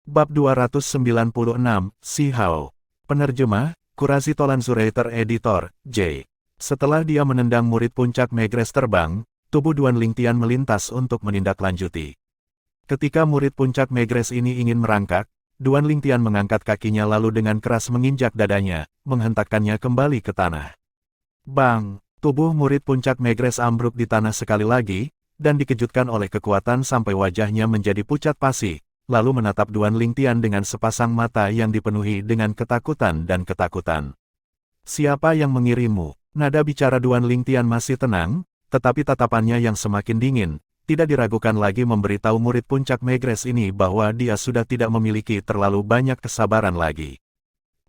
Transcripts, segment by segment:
Bab 296, Si Hao. Penerjemah, Kurasi Tolanzurator Editor, J. Setelah dia menendang murid puncak Megres terbang, tubuh Duan Lingtian melintas untuk menindaklanjuti. Ketika murid puncak Megres ini ingin merangkak, Duan Lingtian mengangkat kakinya lalu dengan keras menginjak dadanya, menghentakkannya kembali ke tanah. Bang! Tubuh murid puncak Megres ambruk di tanah sekali lagi, dan dikejutkan oleh kekuatan sampai wajahnya menjadi pucat pasi, lalu menatap Duan Lingtian dengan sepasang mata yang dipenuhi dengan ketakutan dan ketakutan. Siapa yang mengirimmu? Nada bicara Duan Lingtian masih tenang, tetapi tatapannya yang semakin dingin, tidak diragukan lagi memberitahu murid puncak Megres ini bahwa dia sudah tidak memiliki terlalu banyak kesabaran lagi.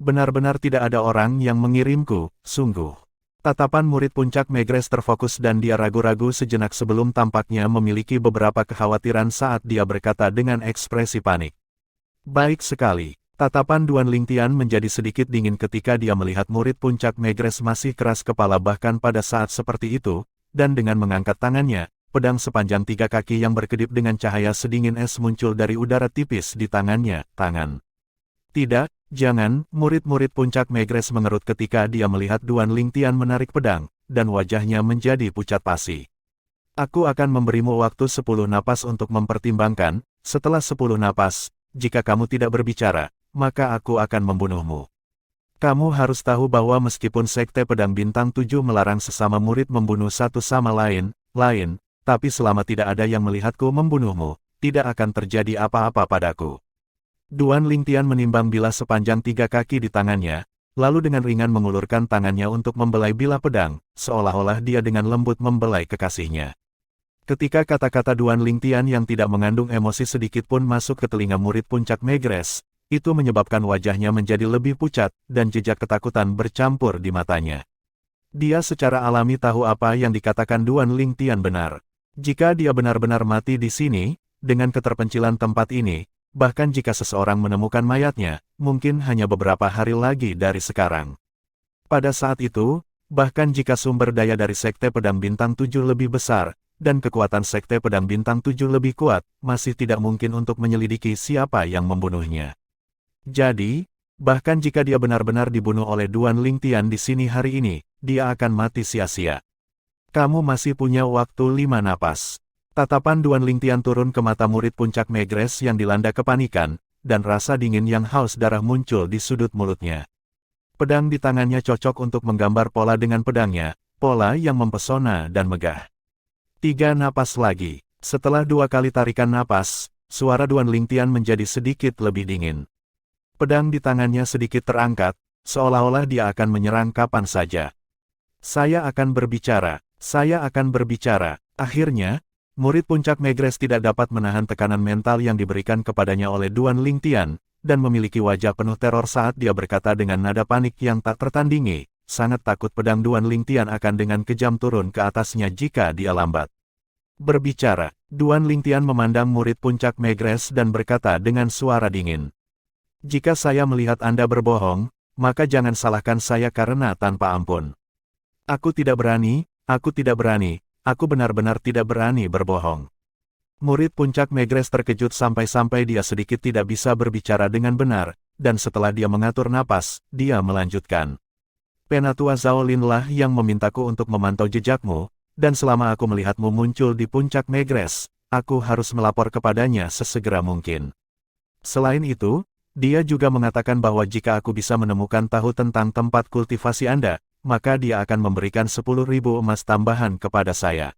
Benar-benar tidak ada orang yang mengirimku, sungguh. Tatapan murid puncak Megres terfokus dan dia ragu-ragu sejenak sebelum tampaknya memiliki beberapa kekhawatiran saat dia berkata dengan ekspresi panik. Baik sekali. Tatapan Duan Lingtian menjadi sedikit dingin ketika dia melihat murid puncak Megres masih keras kepala bahkan pada saat seperti itu, dan dengan mengangkat tangannya, pedang sepanjang 3 kaki yang berkedip dengan cahaya sedingin es muncul dari udara tipis di tangannya, tangan. Tidak, jangan, murid-murid puncak Megres mengerut ketika dia melihat Duan Lingtian menarik pedang, dan wajahnya menjadi pucat pasi. Aku akan memberimu waktu 10 napas untuk mempertimbangkan, setelah 10 napas, jika kamu tidak berbicara, maka aku akan membunuhmu. Kamu harus tahu bahwa meskipun Sekte Pedang Bintang 7 melarang sesama murid membunuh satu sama lain, tapi selama tidak ada yang melihatku membunuhmu, tidak akan terjadi apa-apa padaku. Duan Lingtian menimbang bilah sepanjang 3 kaki di tangannya, lalu dengan ringan mengulurkan tangannya untuk membelai bilah pedang, seolah-olah dia dengan lembut membelai kekasihnya. Ketika kata-kata Duan Lingtian yang tidak mengandung emosi sedikit pun masuk ke telinga murid puncak Megres, itu menyebabkan wajahnya menjadi lebih pucat, dan jejak ketakutan bercampur di matanya. Dia secara alami tahu apa yang dikatakan Duan Lingtian benar. Jika dia benar-benar mati di sini, dengan keterpencilan tempat ini, bahkan jika seseorang menemukan mayatnya, mungkin hanya beberapa hari lagi dari sekarang. Pada saat itu, bahkan jika sumber daya dari Sekte Pedang Bintang 7 lebih besar, dan kekuatan Sekte Pedang Bintang 7 lebih kuat, masih tidak mungkin untuk menyelidiki siapa yang membunuhnya. Jadi, bahkan jika dia benar-benar dibunuh oleh Duan Lingtian di sini hari ini, dia akan mati sia-sia. Kamu masih punya waktu 5 napas. Tatapan Duan Lingtian turun ke mata murid puncak Megres yang dilanda kepanikan, dan rasa dingin yang haus darah muncul di sudut mulutnya. Pedang di tangannya cocok untuk menggambar pola dengan pedangnya, pola yang mempesona dan megah. 3 napas lagi. Setelah 2 kali tarikan napas, suara Duan Lingtian menjadi sedikit lebih dingin. Pedang di tangannya sedikit terangkat, seolah-olah dia akan menyerang kapan saja. Saya akan berbicara, saya akan berbicara. Akhirnya, murid puncak Megres tidak dapat menahan tekanan mental yang diberikan kepadanya oleh Duan Lingtian, dan memiliki wajah penuh teror saat dia berkata dengan nada panik yang tak tertandingi, sangat takut pedang Duan Lingtian akan dengan kejam turun ke atasnya jika dia lambat. Berbicara, Duan Lingtian memandang murid puncak Megres dan berkata dengan suara dingin. Jika saya melihat Anda berbohong, maka jangan salahkan saya karena tanpa ampun. Aku tidak berani, aku benar-benar tidak berani berbohong. Murid puncak Megres terkejut sampai-sampai dia sedikit tidak bisa berbicara dengan benar, dan setelah dia mengatur napas, dia melanjutkan. Penatua Shaolin lah yang memintaku untuk memantau jejakmu, dan selama aku melihatmu muncul di puncak Megres, aku harus melapor kepadanya sesegera mungkin. Selain itu, dia juga mengatakan bahwa jika aku bisa menemukan tahu tentang tempat kultivasi Anda, maka dia akan memberikan 10.000 emas tambahan kepada saya.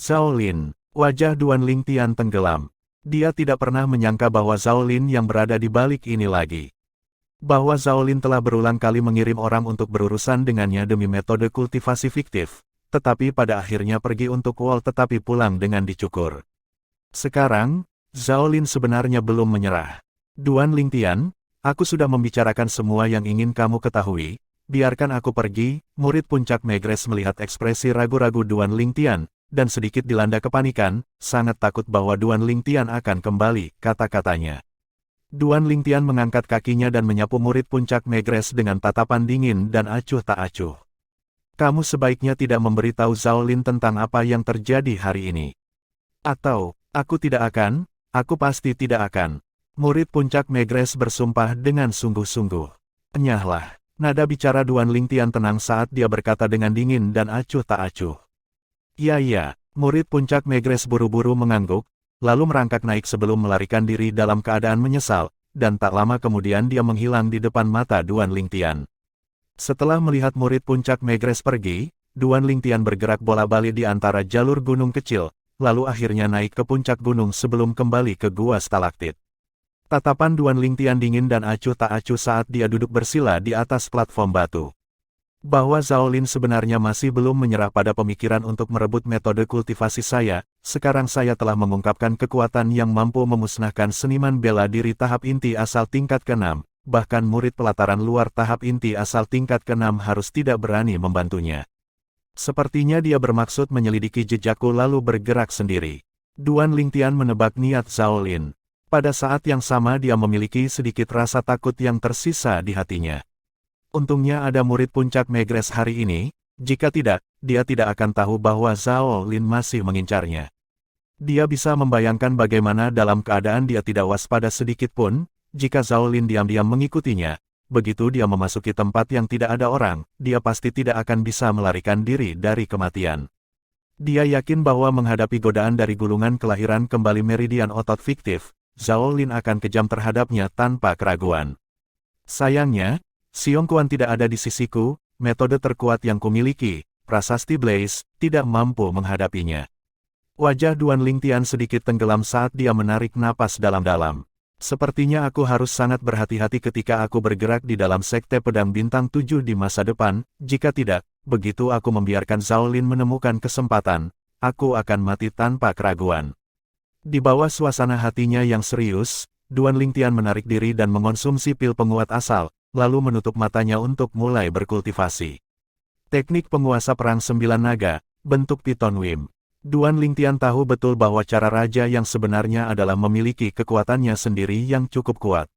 Shaolin, wajah Duan Lingtian tenggelam. Dia tidak pernah menyangka bahwa Shaolin yang berada di balik ini lagi. Bahwa Shaolin telah berulang kali mengirim orang untuk berurusan dengannya demi metode kultivasi fiktif, tetapi pada akhirnya pergi untuk wall tetapi pulang dengan dicukur. Sekarang, Shaolin sebenarnya belum menyerah. Duan Lingtian, aku sudah membicarakan semua yang ingin kamu ketahui. Biarkan aku pergi. Murid puncak Megres melihat ekspresi ragu-ragu Duan Lingtian, dan sedikit dilanda kepanikan, sangat takut bahwa Duan Lingtian akan kembali, kata-katanya. Duan Lingtian mengangkat kakinya dan menyapu murid puncak Megres dengan tatapan dingin dan acuh tak acuh. Kamu sebaiknya tidak memberitahu Shaolin tentang apa yang terjadi hari ini. Atau, aku tidak akan, aku pasti tidak akan. Murid puncak Megres bersumpah dengan sungguh-sungguh. Enyahlah. Nada bicara Duan Lingtian tenang saat dia berkata dengan dingin dan acuh tak acuh. Iya. Murid puncak Megres buru-buru mengangguk, lalu merangkak naik sebelum melarikan diri dalam keadaan menyesal, dan tak lama kemudian dia menghilang di depan mata Duan Lingtian. Setelah melihat murid puncak Megres pergi, Duan Lingtian bergerak bola-balik di antara jalur gunung kecil, lalu akhirnya naik ke puncak gunung sebelum kembali ke gua stalaktit. Tatapan Duan Lingtian dingin dan acuh tak acuh saat dia duduk bersila di atas platform batu. Bahwa Zhao Lin sebenarnya masih belum menyerah pada pemikiran untuk merebut metode kultivasi saya, sekarang saya telah mengungkapkan kekuatan yang mampu memusnahkan seniman bela diri tahap inti asal tingkat ke-6, bahkan murid pelataran luar tahap inti asal tingkat ke-6 harus tidak berani membantunya. Sepertinya dia bermaksud menyelidiki jejakku lalu bergerak sendiri. Duan Lingtian menebak niat Zhao Lin. Pada saat yang sama dia memiliki sedikit rasa takut yang tersisa di hatinya. Untungnya ada murid puncak Megres hari ini, jika tidak, dia tidak akan tahu bahwa Zhao Lin masih mengincarnya. Dia bisa membayangkan bagaimana dalam keadaan dia tidak waspada sedikit pun, jika Zhao Lin diam-diam mengikutinya, begitu dia memasuki tempat yang tidak ada orang, dia pasti tidak akan bisa melarikan diri dari kematian. Dia yakin bahwa menghadapi godaan dari gulungan kelahiran kembali meridian otot fiktif, Zhao Lin akan kejam terhadapnya tanpa keraguan. Sayangnya, Xiong Quan tidak ada di sisiku, metode terkuat yang kumiliki, Prasasti Blaze, tidak mampu menghadapinya. Wajah Duan Lingtian sedikit tenggelam saat dia menarik napas dalam-dalam. Sepertinya aku harus sangat berhati-hati ketika aku bergerak di dalam Sekte Pedang Bintang 7 di masa depan, jika tidak, begitu aku membiarkan Zhao Lin menemukan kesempatan, aku akan mati tanpa keraguan. Di bawah suasana hatinya yang serius, Duan Lingtian menarik diri dan mengonsumsi pil penguat asal, lalu menutup matanya untuk mulai berkultivasi. Teknik penguasa perang 9 naga, bentuk Piton Wim. Duan Lingtian tahu betul bahwa cara raja yang sebenarnya adalah memiliki kekuatannya sendiri yang cukup kuat.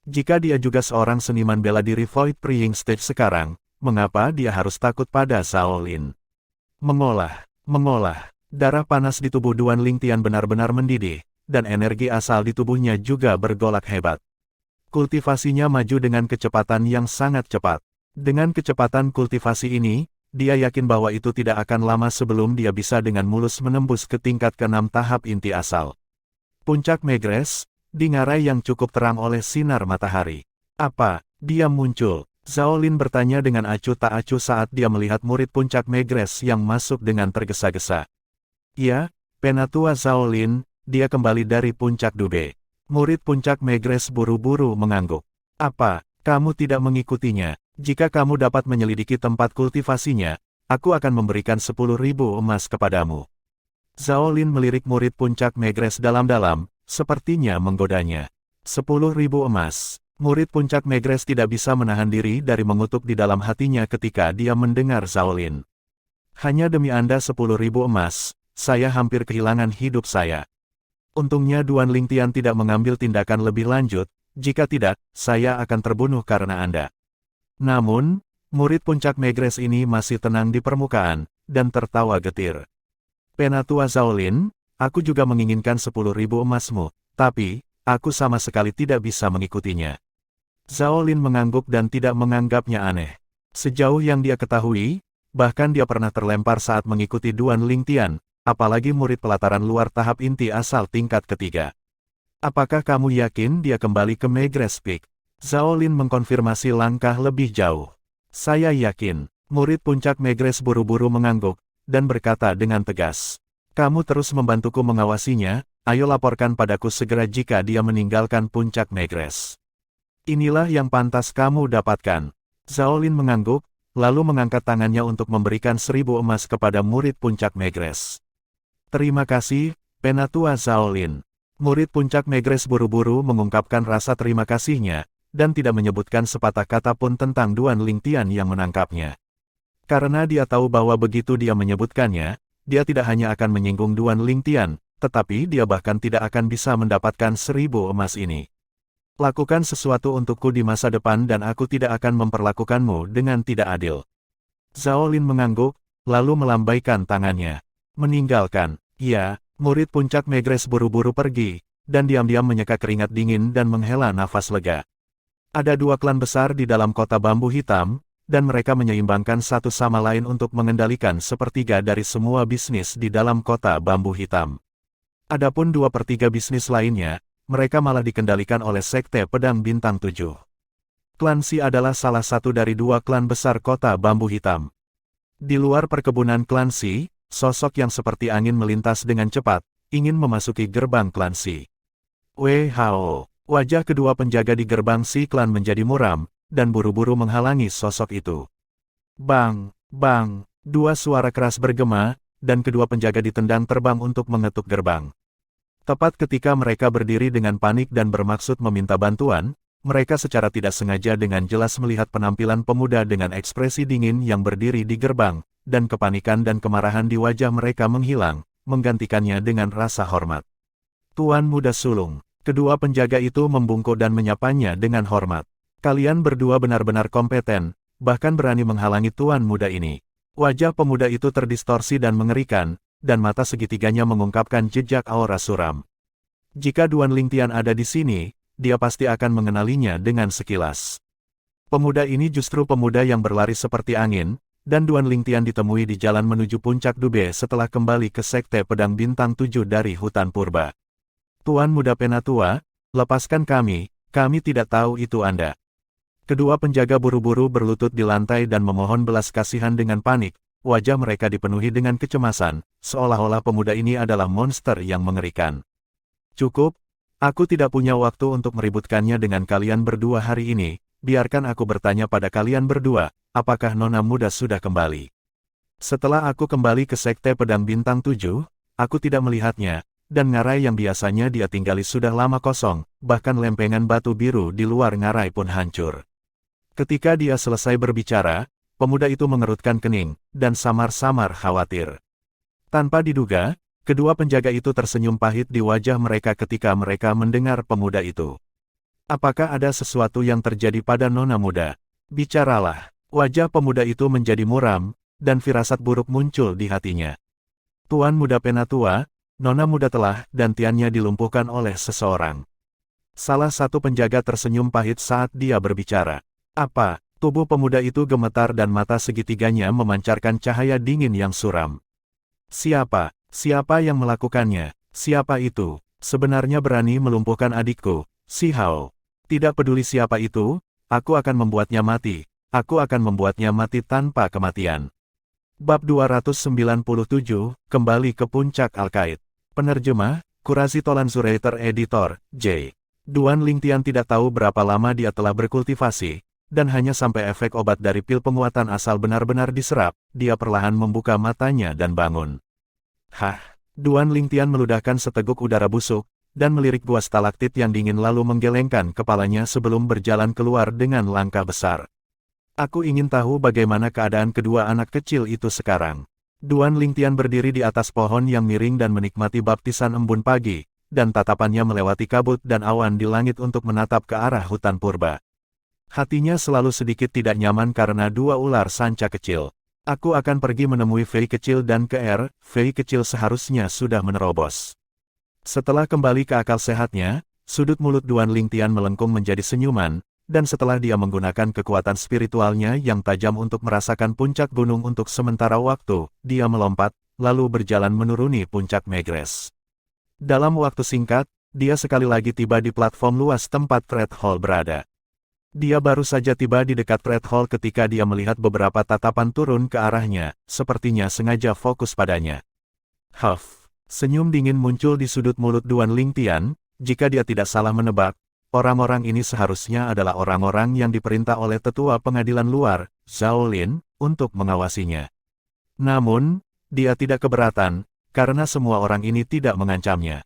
Jika dia juga seorang seniman bela diri Void Praying Stage sekarang, mengapa dia harus takut pada Zhao Lin? Mengolah. Darah panas di tubuh Duan Lingtian benar-benar mendidih, dan energi asal di tubuhnya juga bergolak hebat. Kultivasinya maju dengan kecepatan yang sangat cepat. Dengan kecepatan kultivasi ini, dia yakin bahwa itu tidak akan lama sebelum dia bisa dengan mulus menembus ke tingkat ke-6 tahap inti asal. Puncak Megres, di ngarai yang cukup terang oleh sinar matahari. Apa? Dia muncul. Zhao Lin bertanya dengan acuh tak acuh saat dia melihat murid puncak Megres yang masuk dengan tergesa-gesa. Ya, Penatua Zhao Lin, dia kembali dari puncak Dube. Murid puncak Megres buru-buru mengangguk. Apa, kamu tidak mengikutinya? Jika kamu dapat menyelidiki tempat kultivasinya, aku akan memberikan 10.000 emas kepadamu. Zhao Lin melirik murid puncak Megres dalam-dalam, sepertinya menggodanya. 10.000 emas. Murid puncak Megres tidak bisa menahan diri dari mengutuk di dalam hatinya ketika dia mendengar Zhao Lin. Hanya demi Anda 10.000 emas, saya hampir kehilangan hidup saya. Untungnya Duan Lingtian tidak mengambil tindakan lebih lanjut, jika tidak, saya akan terbunuh karena Anda. Namun, murid puncak Megres ini masih tenang di permukaan, dan tertawa getir. Penatua Zhao Lin, aku juga menginginkan 10.000 emasmu, tapi, aku sama sekali tidak bisa mengikutinya. Zhao Lin mengangguk dan tidak menganggapnya aneh. Sejauh yang dia ketahui, bahkan dia pernah terlempar saat mengikuti Duan Lingtian, apalagi murid pelataran luar tahap inti asal tingkat ketiga. Apakah kamu yakin dia kembali ke Megres Peak? Zhao Lin mengkonfirmasi langkah lebih jauh. Saya yakin. Murid puncak Megres buru-buru mengangguk, dan berkata dengan tegas. Kamu terus membantuku mengawasinya, ayo laporkan padaku segera jika dia meninggalkan puncak Megres. Inilah yang pantas kamu dapatkan. Zhao Lin mengangguk, lalu mengangkat tangannya untuk memberikan 1.000 emas kepada murid puncak Megres. Terima kasih, Penatua Zhao Lin. Murid puncak Megres buru-buru mengungkapkan rasa terima kasihnya, dan tidak menyebutkan sepatah kata pun tentang Duan Lingtian yang menangkapnya. Karena dia tahu bahwa begitu dia menyebutkannya, dia tidak hanya akan menyinggung Duan Lingtian, tetapi dia bahkan tidak akan bisa mendapatkan 1.000 emas ini. Lakukan sesuatu untukku di masa depan dan aku tidak akan memperlakukanmu dengan tidak adil. Zhao Lin mengangguk, lalu melambaikan tangannya. Meninggalkan. Ya, murid puncak Megres buru-buru pergi, dan diam-diam menyeka keringat dingin dan menghela nafas lega. Ada dua klan besar di dalam kota bambu hitam, dan mereka menyeimbangkan satu sama lain untuk mengendalikan sepertiga dari semua bisnis di dalam kota bambu hitam. Adapun 2/3 bisnis lainnya, mereka malah dikendalikan oleh Sekte Pedang Bintang 7. Klan Si adalah salah satu dari dua klan besar kota bambu hitam. Di luar perkebunan klan Si, sosok yang seperti angin melintas dengan cepat, ingin memasuki gerbang klan Si. Wei Hao. Wajah kedua penjaga di gerbang Si klan menjadi muram, dan buru-buru menghalangi sosok itu. Bang, bang, dua suara keras bergema, dan kedua penjaga ditendang terbang untuk mengetuk gerbang. Tepat ketika mereka berdiri dengan panik dan bermaksud meminta bantuan, mereka secara tidak sengaja dengan jelas melihat penampilan pemuda dengan ekspresi dingin yang berdiri di gerbang, dan kepanikan dan kemarahan di wajah mereka menghilang, menggantikannya dengan rasa hormat. Tuan Muda Sulung. Kedua penjaga itu membungkuk dan menyapanya dengan hormat. Kalian berdua benar-benar kompeten, bahkan berani menghalangi Tuan Muda ini. Wajah pemuda itu terdistorsi dan mengerikan, dan mata segitiganya mengungkapkan jejak aura suram. Jika Duan Lingtian ada di sini, dia pasti akan mengenalinya dengan sekilas. Pemuda ini justru pemuda yang berlari seperti angin, dan Duan Lingtian ditemui di jalan menuju puncak Dube setelah kembali ke Sekte Pedang Bintang 7 dari hutan purba. Tuan Muda Penatua, lepaskan kami tidak tahu itu Anda. Kedua penjaga buru-buru berlutut di lantai dan memohon belas kasihan dengan panik, wajah mereka dipenuhi dengan kecemasan, seolah-olah pemuda ini adalah monster yang mengerikan. Cukup, aku tidak punya waktu untuk meributkannya dengan kalian berdua hari ini, biarkan aku bertanya pada kalian berdua, apakah Nona Muda sudah kembali? Setelah aku kembali ke Sekte Pedang Bintang 7, aku tidak melihatnya, dan ngarai yang biasanya dia tinggali sudah lama kosong, bahkan lempengan batu biru di luar ngarai pun hancur. Ketika dia selesai berbicara, pemuda itu mengerutkan kening, dan samar-samar khawatir. Tanpa diduga, kedua penjaga itu tersenyum pahit di wajah mereka ketika mereka mendengar pemuda itu. Apakah ada sesuatu yang terjadi pada Nona Muda? Bicaralah. Wajah pemuda itu menjadi muram, dan firasat buruk muncul di hatinya. Tuan Muda Penatua, Nona Muda telah dan tiannya dilumpuhkan oleh seseorang. Salah satu penjaga tersenyum pahit saat dia berbicara. Apa? Tubuh pemuda itu gemetar dan mata segitiganya memancarkan cahaya dingin yang suram. Siapa? Siapa yang melakukannya? Siapa itu? Sebenarnya berani melumpuhkan adikku, Si Hao. Tidak peduli siapa itu, aku akan membuatnya mati. Aku akan membuatnya mati tanpa kematian. Bab 297, Kembali ke Puncak Al-Qaid. Penerjemah, Qurazi Tolan Zuraiter Editor, J. Duan Lingtian tidak tahu berapa lama dia telah berkultivasi, dan hanya sampai efek obat dari pil penguatan asal benar-benar diserap, dia perlahan membuka matanya dan bangun. Hah! Duan Lingtian meludahkan seteguk udara busuk, dan melirik gua stalaktit yang dingin lalu menggelengkan kepalanya sebelum berjalan keluar dengan langkah besar. Aku ingin tahu bagaimana keadaan kedua anak kecil itu sekarang. Duan Lingtian berdiri di atas pohon yang miring dan menikmati baptisan embun pagi, dan tatapannya melewati kabut dan awan di langit untuk menatap ke arah hutan purba. Hatinya selalu sedikit tidak nyaman karena dua ular sanca kecil. Aku akan pergi menemui Fei kecil dan Fei kecil seharusnya sudah menerobos. Setelah kembali ke akal sehatnya, sudut mulut Duan Lingtian melengkung menjadi senyuman, dan setelah dia menggunakan kekuatan spiritualnya yang tajam untuk merasakan puncak gunung untuk sementara waktu, dia melompat, lalu berjalan menuruni puncak Megrez. Dalam waktu singkat, dia sekali lagi tiba di platform luas tempat Red Hall berada. Dia baru saja tiba di dekat Red Hall ketika dia melihat beberapa tatapan turun ke arahnya, sepertinya sengaja fokus padanya. Huff, senyum dingin muncul di sudut mulut Duan Lingtian, jika dia tidak salah menebak, orang-orang ini seharusnya adalah orang-orang yang diperintah oleh tetua pengadilan luar, Zhao Lin, untuk mengawasinya. Namun, dia tidak keberatan, karena semua orang ini tidak mengancamnya.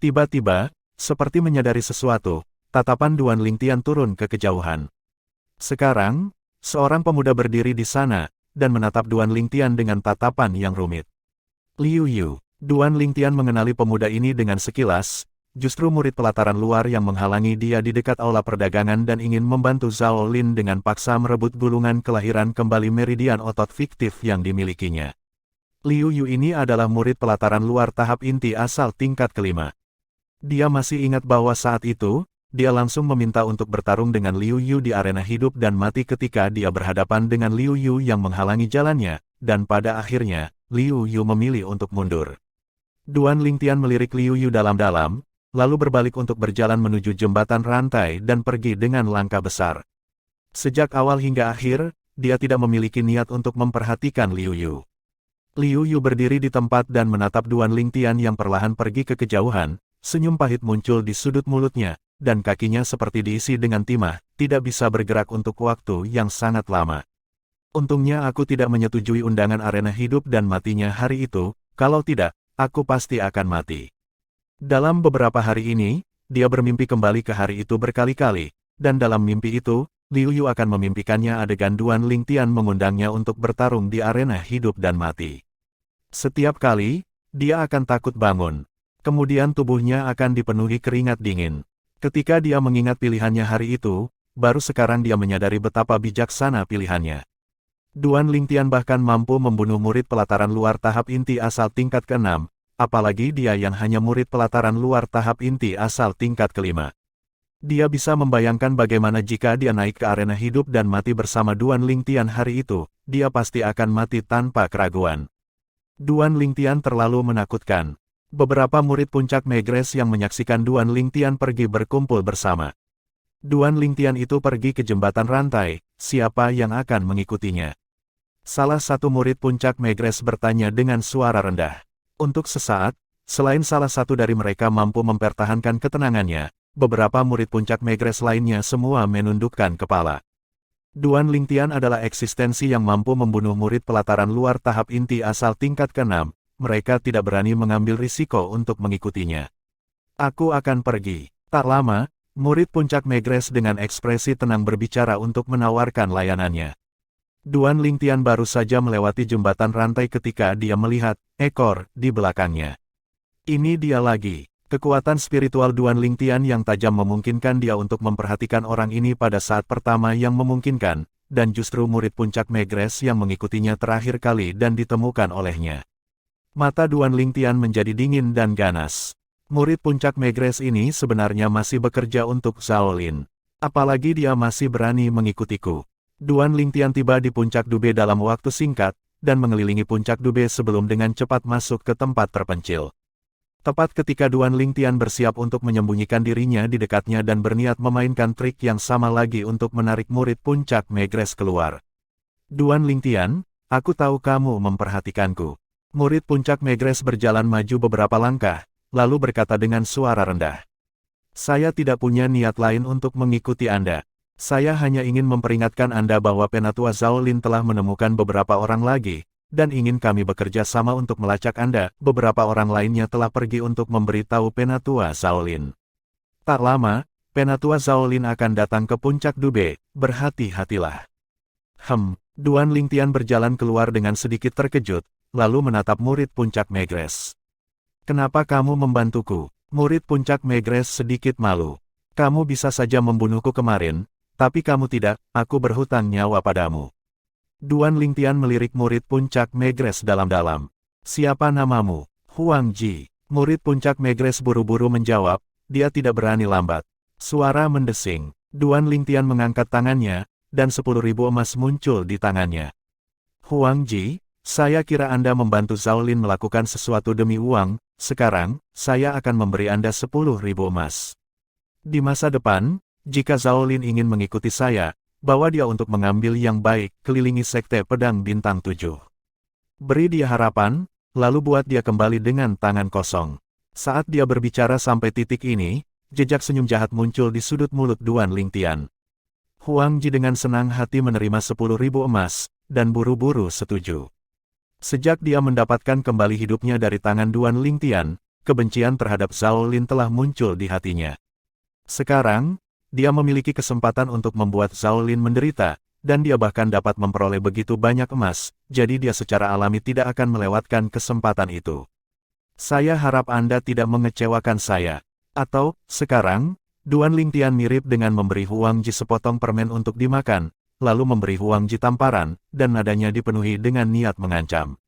Tiba-tiba, seperti menyadari sesuatu, tatapan Duan Lingtian turun ke kejauhan. Sekarang, seorang pemuda berdiri di sana, dan menatap Duan Lingtian dengan tatapan yang rumit. Liu Yu, Duan Lingtian mengenali pemuda ini dengan sekilas, justru murid pelataran luar yang menghalangi dia di dekat aula perdagangan dan ingin membantu Zhao Lin dengan paksa merebut gulungan kelahiran kembali meridian otot fiktif yang dimilikinya. Liu Yu ini adalah murid pelataran luar tahap inti asal tingkat kelima. Dia masih ingat bahwa saat itu, dia langsung meminta untuk bertarung dengan Liu Yu di arena hidup dan mati ketika dia berhadapan dengan Liu Yu yang menghalangi jalannya, dan pada akhirnya, Liu Yu memilih untuk mundur. Duan Lingtian melirik Liu Yu dalam-dalam, lalu berbalik untuk berjalan menuju jembatan rantai dan pergi dengan langkah besar. Sejak awal hingga akhir, dia tidak memiliki niat untuk memperhatikan Liu Yu. Liu Yu berdiri di tempat dan menatap Duan Lingtian yang perlahan pergi ke kejauhan, senyum pahit muncul di sudut mulutnya, dan kakinya seperti diisi dengan timah, tidak bisa bergerak untuk waktu yang sangat lama. Untungnya aku tidak menyetujui undangan arena hidup dan matinya hari itu, kalau tidak, aku pasti akan mati. Dalam beberapa hari ini, dia bermimpi kembali ke hari itu berkali-kali, dan dalam mimpi itu, Liu Yu akan memimpikannya adegan Duan Lingtian mengundangnya untuk bertarung di arena hidup dan mati. Setiap kali, dia akan takut bangun. Kemudian tubuhnya akan dipenuhi keringat dingin. Ketika dia mengingat pilihannya hari itu, baru sekarang dia menyadari betapa bijaksana pilihannya. Duan Lingtian bahkan mampu membunuh murid pelataran luar tahap inti asal tingkat ke-6, apalagi dia yang hanya murid pelataran luar tahap inti asal tingkat ke-5. Dia bisa membayangkan bagaimana jika dia naik ke arena hidup dan mati bersama Duan Lingtian hari itu, dia pasti akan mati tanpa keraguan. Duan Lingtian terlalu menakutkan. Beberapa murid puncak Megres yang menyaksikan Duan Lingtian pergi berkumpul bersama. Duan Lingtian itu pergi ke jembatan rantai, siapa yang akan mengikutinya? Salah satu murid puncak Megres bertanya dengan suara rendah. Untuk sesaat, selain salah satu dari mereka mampu mempertahankan ketenangannya, beberapa murid puncak Megres lainnya semua menundukkan kepala. Duan Lingtian adalah eksistensi yang mampu membunuh murid pelataran luar tahap inti asal tingkat ke-6. Mereka tidak berani mengambil risiko untuk mengikutinya. Aku akan pergi. Tak lama, murid puncak Megres dengan ekspresi tenang berbicara untuk menawarkan layanannya. Duan Lingtian baru saja melewati jembatan rantai ketika dia melihat ekor di belakangnya. Ini dia lagi. Kekuatan spiritual Duan Lingtian yang tajam memungkinkan dia untuk memperhatikan orang ini pada saat pertama yang memungkinkan, dan justru murid puncak Megres yang mengikutinya terakhir kali dan ditemukan olehnya. Mata Duan Lingtian menjadi dingin dan ganas. Murid puncak Megres ini sebenarnya masih bekerja untuk Zhao Lin. Apalagi dia masih berani mengikutiku. Duan Lingtian tiba di puncak Dube dalam waktu singkat, dan mengelilingi puncak Dube sebelum dengan cepat masuk ke tempat terpencil. Tepat ketika Duan Lingtian bersiap untuk menyembunyikan dirinya di dekatnya dan berniat memainkan trik yang sama lagi untuk menarik murid puncak Megres keluar. Duan Lingtian, aku tahu kamu memperhatikanku. Murid puncak Megres berjalan maju beberapa langkah, lalu berkata dengan suara rendah. Saya tidak punya niat lain untuk mengikuti Anda. Saya hanya ingin memperingatkan Anda bahwa Penatua Zhao Lin telah menemukan beberapa orang lagi, dan ingin kami bekerja sama untuk melacak Anda. Beberapa orang lainnya telah pergi untuk memberitahu Penatua Zhao Lin. Tak lama, Penatua Zhao Lin akan datang ke puncak Dube, berhati-hatilah. Duan Lingtian berjalan keluar dengan sedikit terkejut, lalu menatap murid puncak Megres. Kenapa kamu membantuku? Murid puncak Megres sedikit malu. Kamu bisa saja membunuhku kemarin, tapi kamu tidak, aku berhutang nyawa padamu. Duan Lingtian melirik murid puncak Megres dalam-dalam. Siapa namamu? Huang Ji. Murid puncak Megres buru-buru menjawab, dia tidak berani lambat. Suara mendesing. Duan Lingtian mengangkat tangannya, dan 10.000 emas muncul di tangannya. Huang Ji, saya kira Anda membantu Zhao Lin melakukan sesuatu demi uang, sekarang, saya akan memberi Anda 10.000 emas. Di masa depan, jika Zhao Lin ingin mengikuti saya, bawa dia untuk mengambil yang baik, kelilingi Sekte Pedang Bintang 7. Beri dia harapan, lalu buat dia kembali dengan tangan kosong. Saat dia berbicara sampai titik ini, jejak senyum jahat muncul di sudut mulut Duan Lingtian. Huang Ji dengan senang hati menerima 10.000 emas, dan buru-buru setuju. Sejak dia mendapatkan kembali hidupnya dari tangan Duan Lingtian, kebencian terhadap Zhao Lin telah muncul di hatinya. Sekarang, dia memiliki kesempatan untuk membuat Zhao Lin menderita, dan dia bahkan dapat memperoleh begitu banyak emas, jadi dia secara alami tidak akan melewatkan kesempatan itu. Saya harap Anda tidak mengecewakan saya. Atau, sekarang, Duan Lingtian mirip dengan memberi Huang Ji sepotong permen untuk dimakan, lalu memberi Huang Ji tamparan, dan nadanya dipenuhi dengan niat mengancam.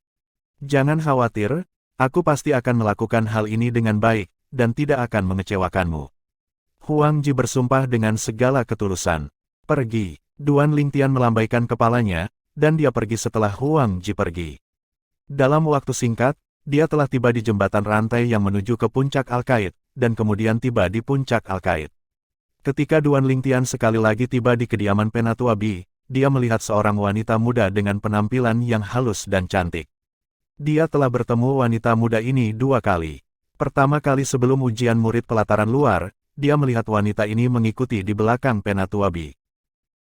Jangan khawatir, aku pasti akan melakukan hal ini dengan baik, dan tidak akan mengecewakanmu. Huang Ji bersumpah dengan segala ketulusan. Pergi. Duan Lingtian melambaikan kepalanya, dan dia pergi setelah Huang Ji pergi. Dalam waktu singkat, dia telah tiba di jembatan rantai yang menuju ke puncak Al-Qaid, dan kemudian tiba di puncak Al-Qaid. Ketika Duan Lingtian sekali lagi tiba di kediaman Penatua Bi, dia melihat seorang wanita muda dengan penampilan yang halus dan cantik. Dia telah bertemu wanita muda ini 2 kali. Pertama kali sebelum ujian murid pelataran luar, dia melihat wanita ini mengikuti di belakang Penatua Bi.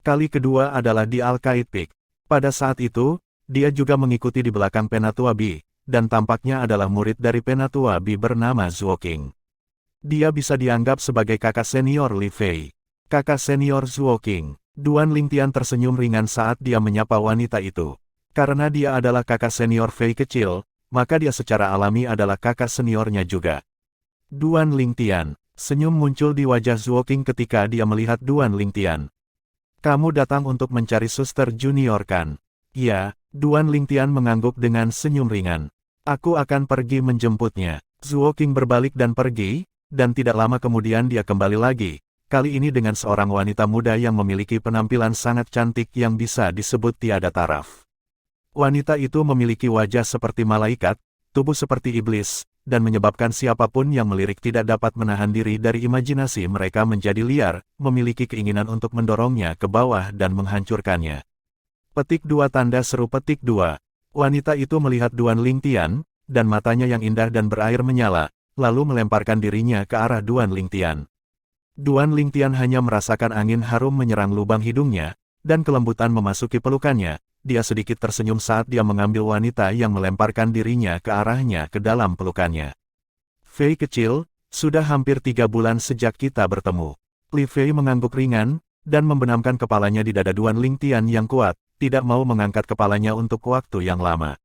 Kali kedua adalah di Al-Qaid Peak. Pada saat itu, dia juga mengikuti di belakang Penatua Bi, dan tampaknya adalah murid dari Penatua Bi bernama Zuo Qing. Dia bisa dianggap sebagai kakak senior Li Fei. Kakak senior Zuo Qing. Duan Lingtian tersenyum ringan saat dia menyapa wanita itu. Karena dia adalah kakak senior Fei kecil, maka dia secara alami adalah kakak seniornya juga. Duan Lingtian. Senyum muncul di wajah Zuo Qing ketika dia melihat Duan Lingtian. Kamu datang untuk mencari suster junior kan? Ya, Duan Lingtian mengangguk dengan senyum ringan. Aku akan pergi menjemputnya. Zuo Qing berbalik dan pergi, dan tidak lama kemudian dia kembali lagi. Kali ini dengan seorang wanita muda yang memiliki penampilan sangat cantik yang bisa disebut tiada taraf. Wanita itu memiliki wajah seperti malaikat, tubuh seperti iblis, dan menyebabkan siapapun yang melirik tidak dapat menahan diri dari imajinasi mereka menjadi liar, memiliki keinginan untuk mendorongnya ke bawah dan menghancurkannya. Petik 2 tanda seru petik 2. Wanita itu melihat Duan Lingtian, dan matanya yang indah dan berair menyala, lalu melemparkan dirinya ke arah Duan Lingtian. Duan Lingtian hanya merasakan angin harum menyerang lubang hidungnya, dan kelembutan memasuki pelukannya. Dia sedikit tersenyum saat dia mengambil wanita yang melemparkan dirinya ke arahnya ke dalam pelukannya. Fei kecil, sudah hampir 3 bulan sejak kita bertemu. Li Fei mengangguk ringan, dan membenamkan kepalanya di dada Duan Lingtian yang kuat, tidak mau mengangkat kepalanya untuk waktu yang lama.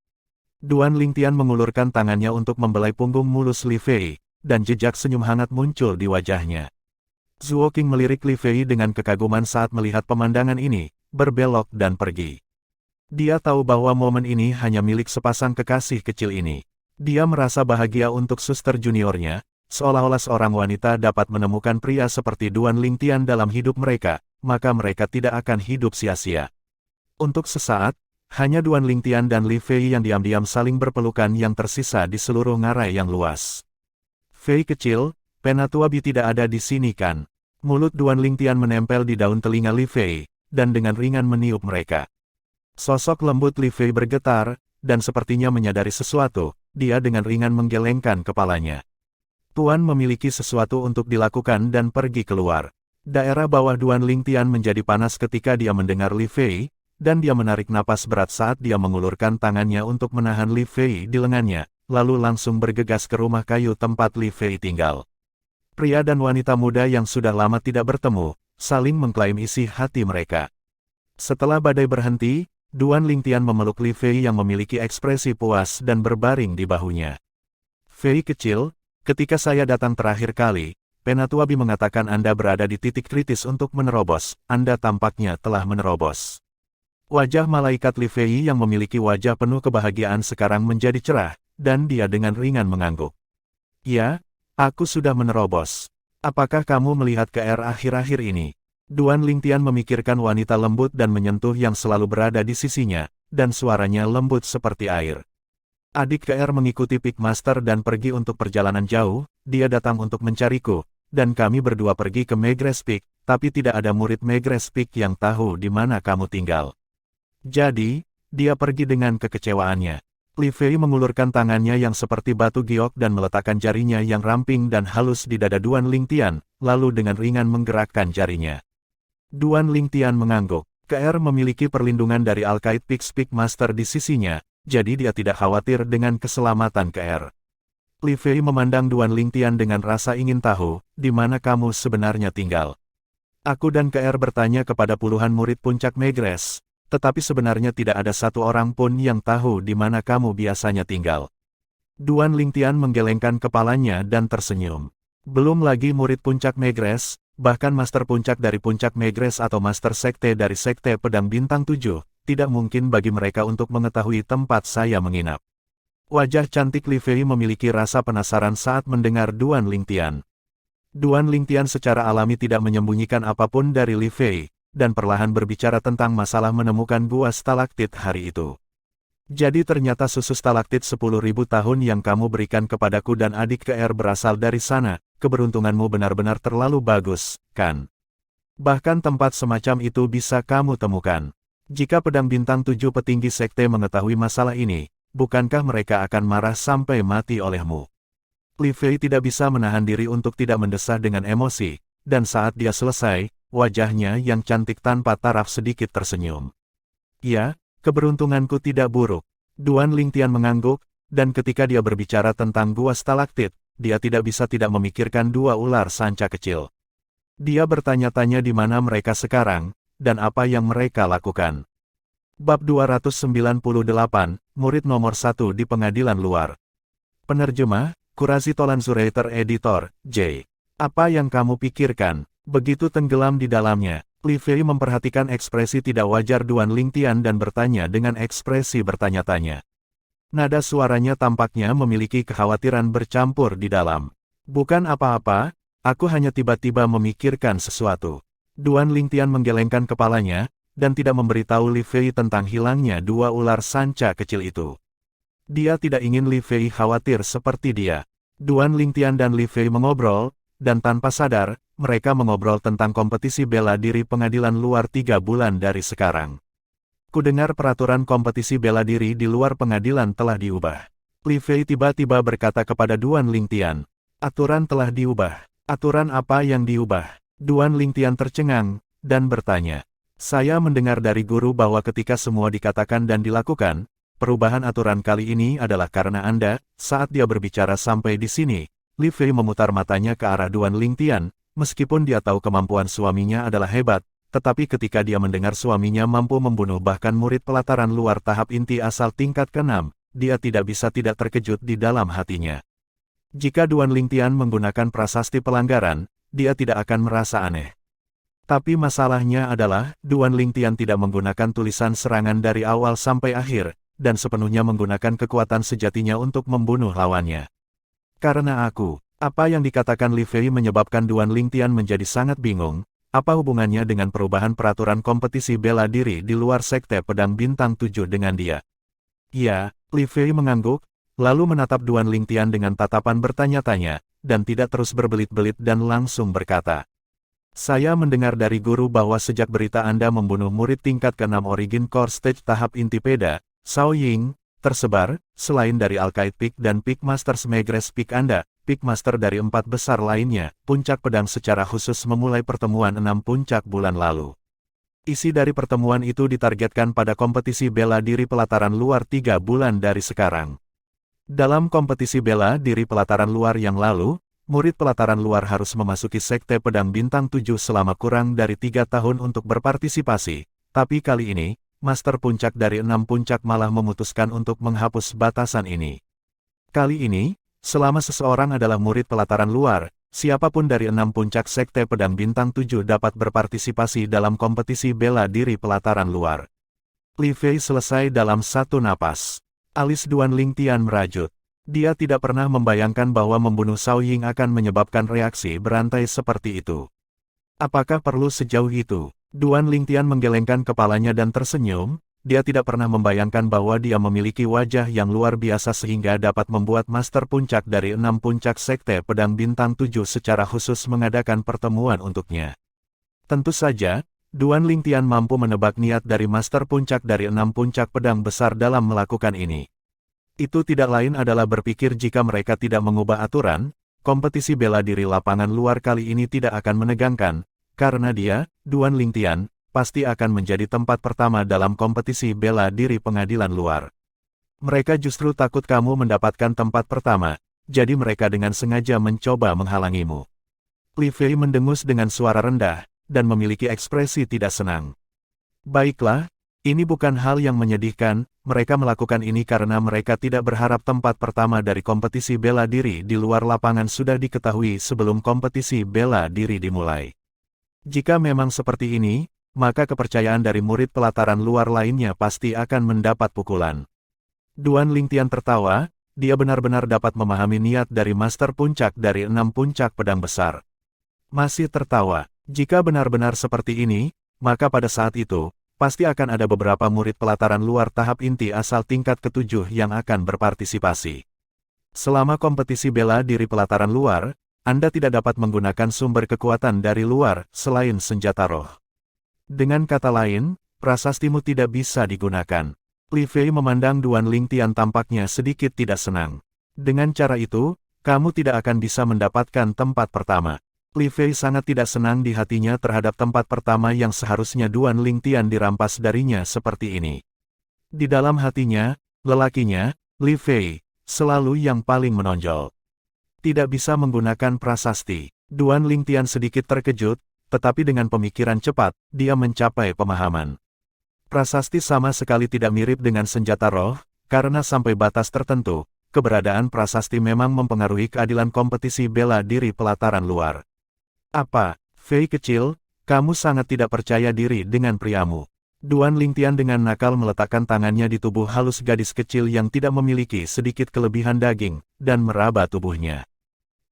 Duan Lingtian mengulurkan tangannya untuk membelai punggung mulus Li Fei, dan jejak senyum hangat muncul di wajahnya. Zuo Qing melirik Li Fei dengan kekaguman saat melihat pemandangan ini, berbelok dan pergi. Dia tahu bahwa momen ini hanya milik sepasang kekasih kecil ini. Dia merasa bahagia untuk suster juniornya, seolah-olah seorang wanita dapat menemukan pria seperti Duan Lingtian dalam hidup mereka, maka mereka tidak akan hidup sia-sia. Untuk sesaat, hanya Duan Lingtian dan Li Fei yang diam-diam saling berpelukan yang tersisa di seluruh ngarai yang luas. Fei kecil, Penatua Bi tidak ada di sini kan? Mulut Duan Lingtian menempel di daun telinga Li Fei, dan dengan ringan meniup mereka. Sosok lembut Li Fei bergetar, dan sepertinya menyadari sesuatu, dia dengan ringan menggelengkan kepalanya. Tuan memiliki sesuatu untuk dilakukan dan pergi keluar. Daerah bawah Duan Lingtian menjadi panas ketika dia mendengar Li Fei, dan dia menarik napas berat saat dia mengulurkan tangannya untuk menahan Li Fei di lengannya, lalu langsung bergegas ke rumah kayu tempat Li Fei tinggal. Pria dan wanita muda yang sudah lama tidak bertemu, saling mengklaim isi hati mereka. Setelah badai berhenti, Duan Lingtian memeluk Li Fei yang memiliki ekspresi puas dan berbaring di bahunya. Fei kecil, ketika saya datang terakhir kali, Penatua Bi mengatakan Anda berada di titik kritis untuk menerobos, Anda tampaknya telah menerobos. Wajah malaikat Li Fei yang memiliki wajah penuh kebahagiaan sekarang menjadi cerah, dan dia dengan ringan mengangguk. Ya, aku sudah menerobos. Apakah kamu melihat KR akhir-akhir ini? Duan Lingtian memikirkan wanita lembut dan menyentuh yang selalu berada di sisinya, dan suaranya lembut seperti air. Adik KR mengikuti Peak Master dan pergi untuk perjalanan jauh, dia datang untuk mencariku, dan kami berdua pergi ke Megrez Peak, tapi tidak ada murid Megrez Peak yang tahu di mana kamu tinggal. Jadi, dia pergi dengan kekecewaannya. Li Fei mengulurkan tangannya yang seperti batu giok dan meletakkan jarinya yang ramping dan halus di dada Duan Lingtian, lalu dengan ringan menggerakkan jarinya. Duan Lingtian mengangguk. KR memiliki perlindungan dari Al-Qaid Peak Master di sisinya, jadi dia tidak khawatir dengan keselamatan KR. Li Fei memandang Duan Lingtian dengan rasa ingin tahu, di mana kamu sebenarnya tinggal. Aku dan KR bertanya kepada puluhan murid puncak Megrez, tetapi sebenarnya tidak ada satu orang pun yang tahu di mana kamu biasanya tinggal. Duan Lingtian menggelengkan kepalanya dan tersenyum. Belum lagi murid puncak Megrez, bahkan master puncak dari puncak Megrez atau master sekte dari sekte pedang bintang 7, tidak mungkin bagi mereka untuk mengetahui tempat saya menginap. Wajah cantik Li Fei memiliki rasa penasaran saat mendengar Duan Lingtian. Duan Lingtian secara alami tidak menyembunyikan apapun dari Li Fei, dan perlahan berbicara tentang masalah menemukan gua stalaktit hari itu. Jadi ternyata susu stalaktit 10.000 tahun yang kamu berikan kepadaku dan adik KR berasal dari sana, keberuntunganmu benar-benar terlalu bagus, kan? Bahkan tempat semacam itu bisa kamu temukan. Jika pedang bintang 7 petinggi sekte mengetahui masalah ini, bukankah mereka akan marah sampai mati olehmu? Li Fei tidak bisa menahan diri untuk tidak mendesah dengan emosi, dan saat dia selesai, wajahnya yang cantik tanpa taraf sedikit tersenyum. Ya, keberuntunganku tidak buruk. Duan Lingtian mengangguk, dan ketika dia berbicara tentang gua stalaktit, dia tidak bisa tidak memikirkan dua ular sanca kecil. Dia bertanya-tanya di mana mereka sekarang, dan apa yang mereka lakukan. Bab 298, Murid nomor 1 di Pengadilan Luar. Penerjemah, Qurazi Tolanzurator Editor, J. Apa yang kamu pikirkan? Begitu tenggelam di dalamnya, Li Fei memperhatikan ekspresi tidak wajar Duan Lingtian dan bertanya dengan ekspresi bertanya-tanya. Nada suaranya tampaknya memiliki kekhawatiran bercampur di dalam. Bukan apa-apa, aku hanya tiba-tiba memikirkan sesuatu. Duan Lingtian menggelengkan kepalanya, dan tidak memberitahu Li Fei tentang hilangnya dua ular sanca kecil itu. Dia tidak ingin Li Fei khawatir seperti dia. Duan Lingtian dan Li Fei mengobrol, dan tanpa sadar, mereka mengobrol tentang kompetisi bela diri pengadilan luar 3 bulan dari sekarang. Kudengar peraturan kompetisi bela diri di luar pengadilan telah diubah. Li Fei tiba-tiba berkata kepada Duan Lingtian, aturan telah diubah. Aturan apa yang diubah? Duan Lingtian tercengang, dan bertanya. Saya mendengar dari guru bahwa ketika semua dikatakan dan dilakukan, perubahan aturan kali ini adalah karena Anda. Saat dia berbicara sampai di sini, Li Fei memutar matanya ke arah Duan Lingtian, meskipun dia tahu kemampuan suaminya adalah hebat, tetapi ketika dia mendengar suaminya mampu membunuh bahkan murid pelataran luar tahap inti asal tingkat ke-6, dia tidak bisa tidak terkejut di dalam hatinya. Jika Duan Lingtian menggunakan prasasti pelanggaran, dia tidak akan merasa aneh. Tapi masalahnya adalah, Duan Lingtian tidak menggunakan tulisan serangan dari awal sampai akhir, dan sepenuhnya menggunakan kekuatan sejatinya untuk membunuh lawannya. Karena apa yang dikatakan Li Fei menyebabkan Duan Lingtian menjadi sangat bingung, apa hubungannya dengan perubahan peraturan kompetisi bela diri di luar sekte pedang bintang 7 dengan dia? Ya, Li Fei mengangguk, lalu menatap Duan Lingtian dengan tatapan bertanya-tanya, dan tidak terus berbelit-belit dan langsung berkata. Saya mendengar dari guru bahwa sejak berita Anda membunuh murid tingkat ke-6 Origin Core Stage tahap inti Peda, Shao Ying, tersebar, selain dari Alkaid Peak dan Peak Masters Megress Peak Anda, Peak Master dari 4 besar lainnya, puncak pedang secara khusus memulai pertemuan 6 puncak bulan lalu. Isi dari pertemuan itu ditargetkan pada kompetisi bela diri pelataran luar 3 bulan dari sekarang. Dalam kompetisi bela diri pelataran luar yang lalu, murid pelataran luar harus memasuki sekte pedang bintang 7 selama kurang dari 3 tahun untuk berpartisipasi, tapi kali ini, Master Puncak dari 6 puncak malah memutuskan untuk menghapus batasan ini. Kali ini, selama seseorang adalah murid pelataran luar, siapapun dari 6 puncak sekte pedang bintang 7 dapat berpartisipasi dalam kompetisi bela diri pelataran luar. Li Fei selesai dalam satu napas. Alis Duan Lingtian merajut. Dia tidak pernah membayangkan bahwa membunuh Shao Ying akan menyebabkan reaksi berantai seperti itu. Apakah perlu sejauh itu? Duan Lingtian menggelengkan kepalanya dan tersenyum, dia tidak pernah membayangkan bahwa dia memiliki wajah yang luar biasa sehingga dapat membuat Master Puncak dari 6 puncak sekte pedang bintang 7 secara khusus mengadakan pertemuan untuknya. Tentu saja, Duan Lingtian mampu menebak niat dari Master Puncak dari 6 puncak pedang besar dalam melakukan ini. Itu tidak lain adalah berpikir jika mereka tidak mengubah aturan, kompetisi bela diri lapangan luar kali ini tidak akan menegangkan, karena dia, Duan Lingtian, pasti akan menjadi tempat pertama dalam kompetisi bela diri pengadilan luar. Mereka justru takut kamu mendapatkan tempat pertama, jadi mereka dengan sengaja mencoba menghalangimu. Li Fei mendengus dengan suara rendah, dan memiliki ekspresi tidak senang. Baiklah, ini bukan hal yang menyedihkan, mereka melakukan ini karena mereka tidak berharap tempat pertama dari kompetisi bela diri di luar lapangan sudah diketahui sebelum kompetisi bela diri dimulai. Jika memang seperti ini, maka kepercayaan dari murid pelataran luar lainnya pasti akan mendapat pukulan. Duan Lingtian tertawa, dia benar-benar dapat memahami niat dari Master Puncak dari 6 puncak pedang besar. Masih tertawa, jika benar-benar seperti ini, maka pada saat itu, pasti akan ada beberapa murid pelataran luar tahap inti asal tingkat ke-7 yang akan berpartisipasi. Selama kompetisi bela diri pelataran luar, Anda tidak dapat menggunakan sumber kekuatan dari luar selain senjata roh. Dengan kata lain, prasastimu tidak bisa digunakan. Li Fei memandang Duan Lingtian tampaknya sedikit tidak senang. Dengan cara itu, kamu tidak akan bisa mendapatkan tempat pertama. Li Fei sangat tidak senang di hatinya terhadap tempat pertama yang seharusnya Duan Lingtian dirampas darinya seperti ini. Di dalam hatinya, lelakinya, Li Fei, selalu yang paling menonjol. Tidak bisa menggunakan prasasti. Duan Lingtian sedikit terkejut, tetapi dengan pemikiran cepat, dia mencapai pemahaman. Prasasti sama sekali tidak mirip dengan senjata roh, karena sampai batas tertentu, keberadaan prasasti memang mempengaruhi keadilan kompetisi bela diri pelataran luar. Apa, Fei kecil, kamu sangat tidak percaya diri dengan priamu. Duan Lingtian dengan nakal meletakkan tangannya di tubuh halus gadis kecil yang tidak memiliki sedikit kelebihan daging, dan meraba tubuhnya.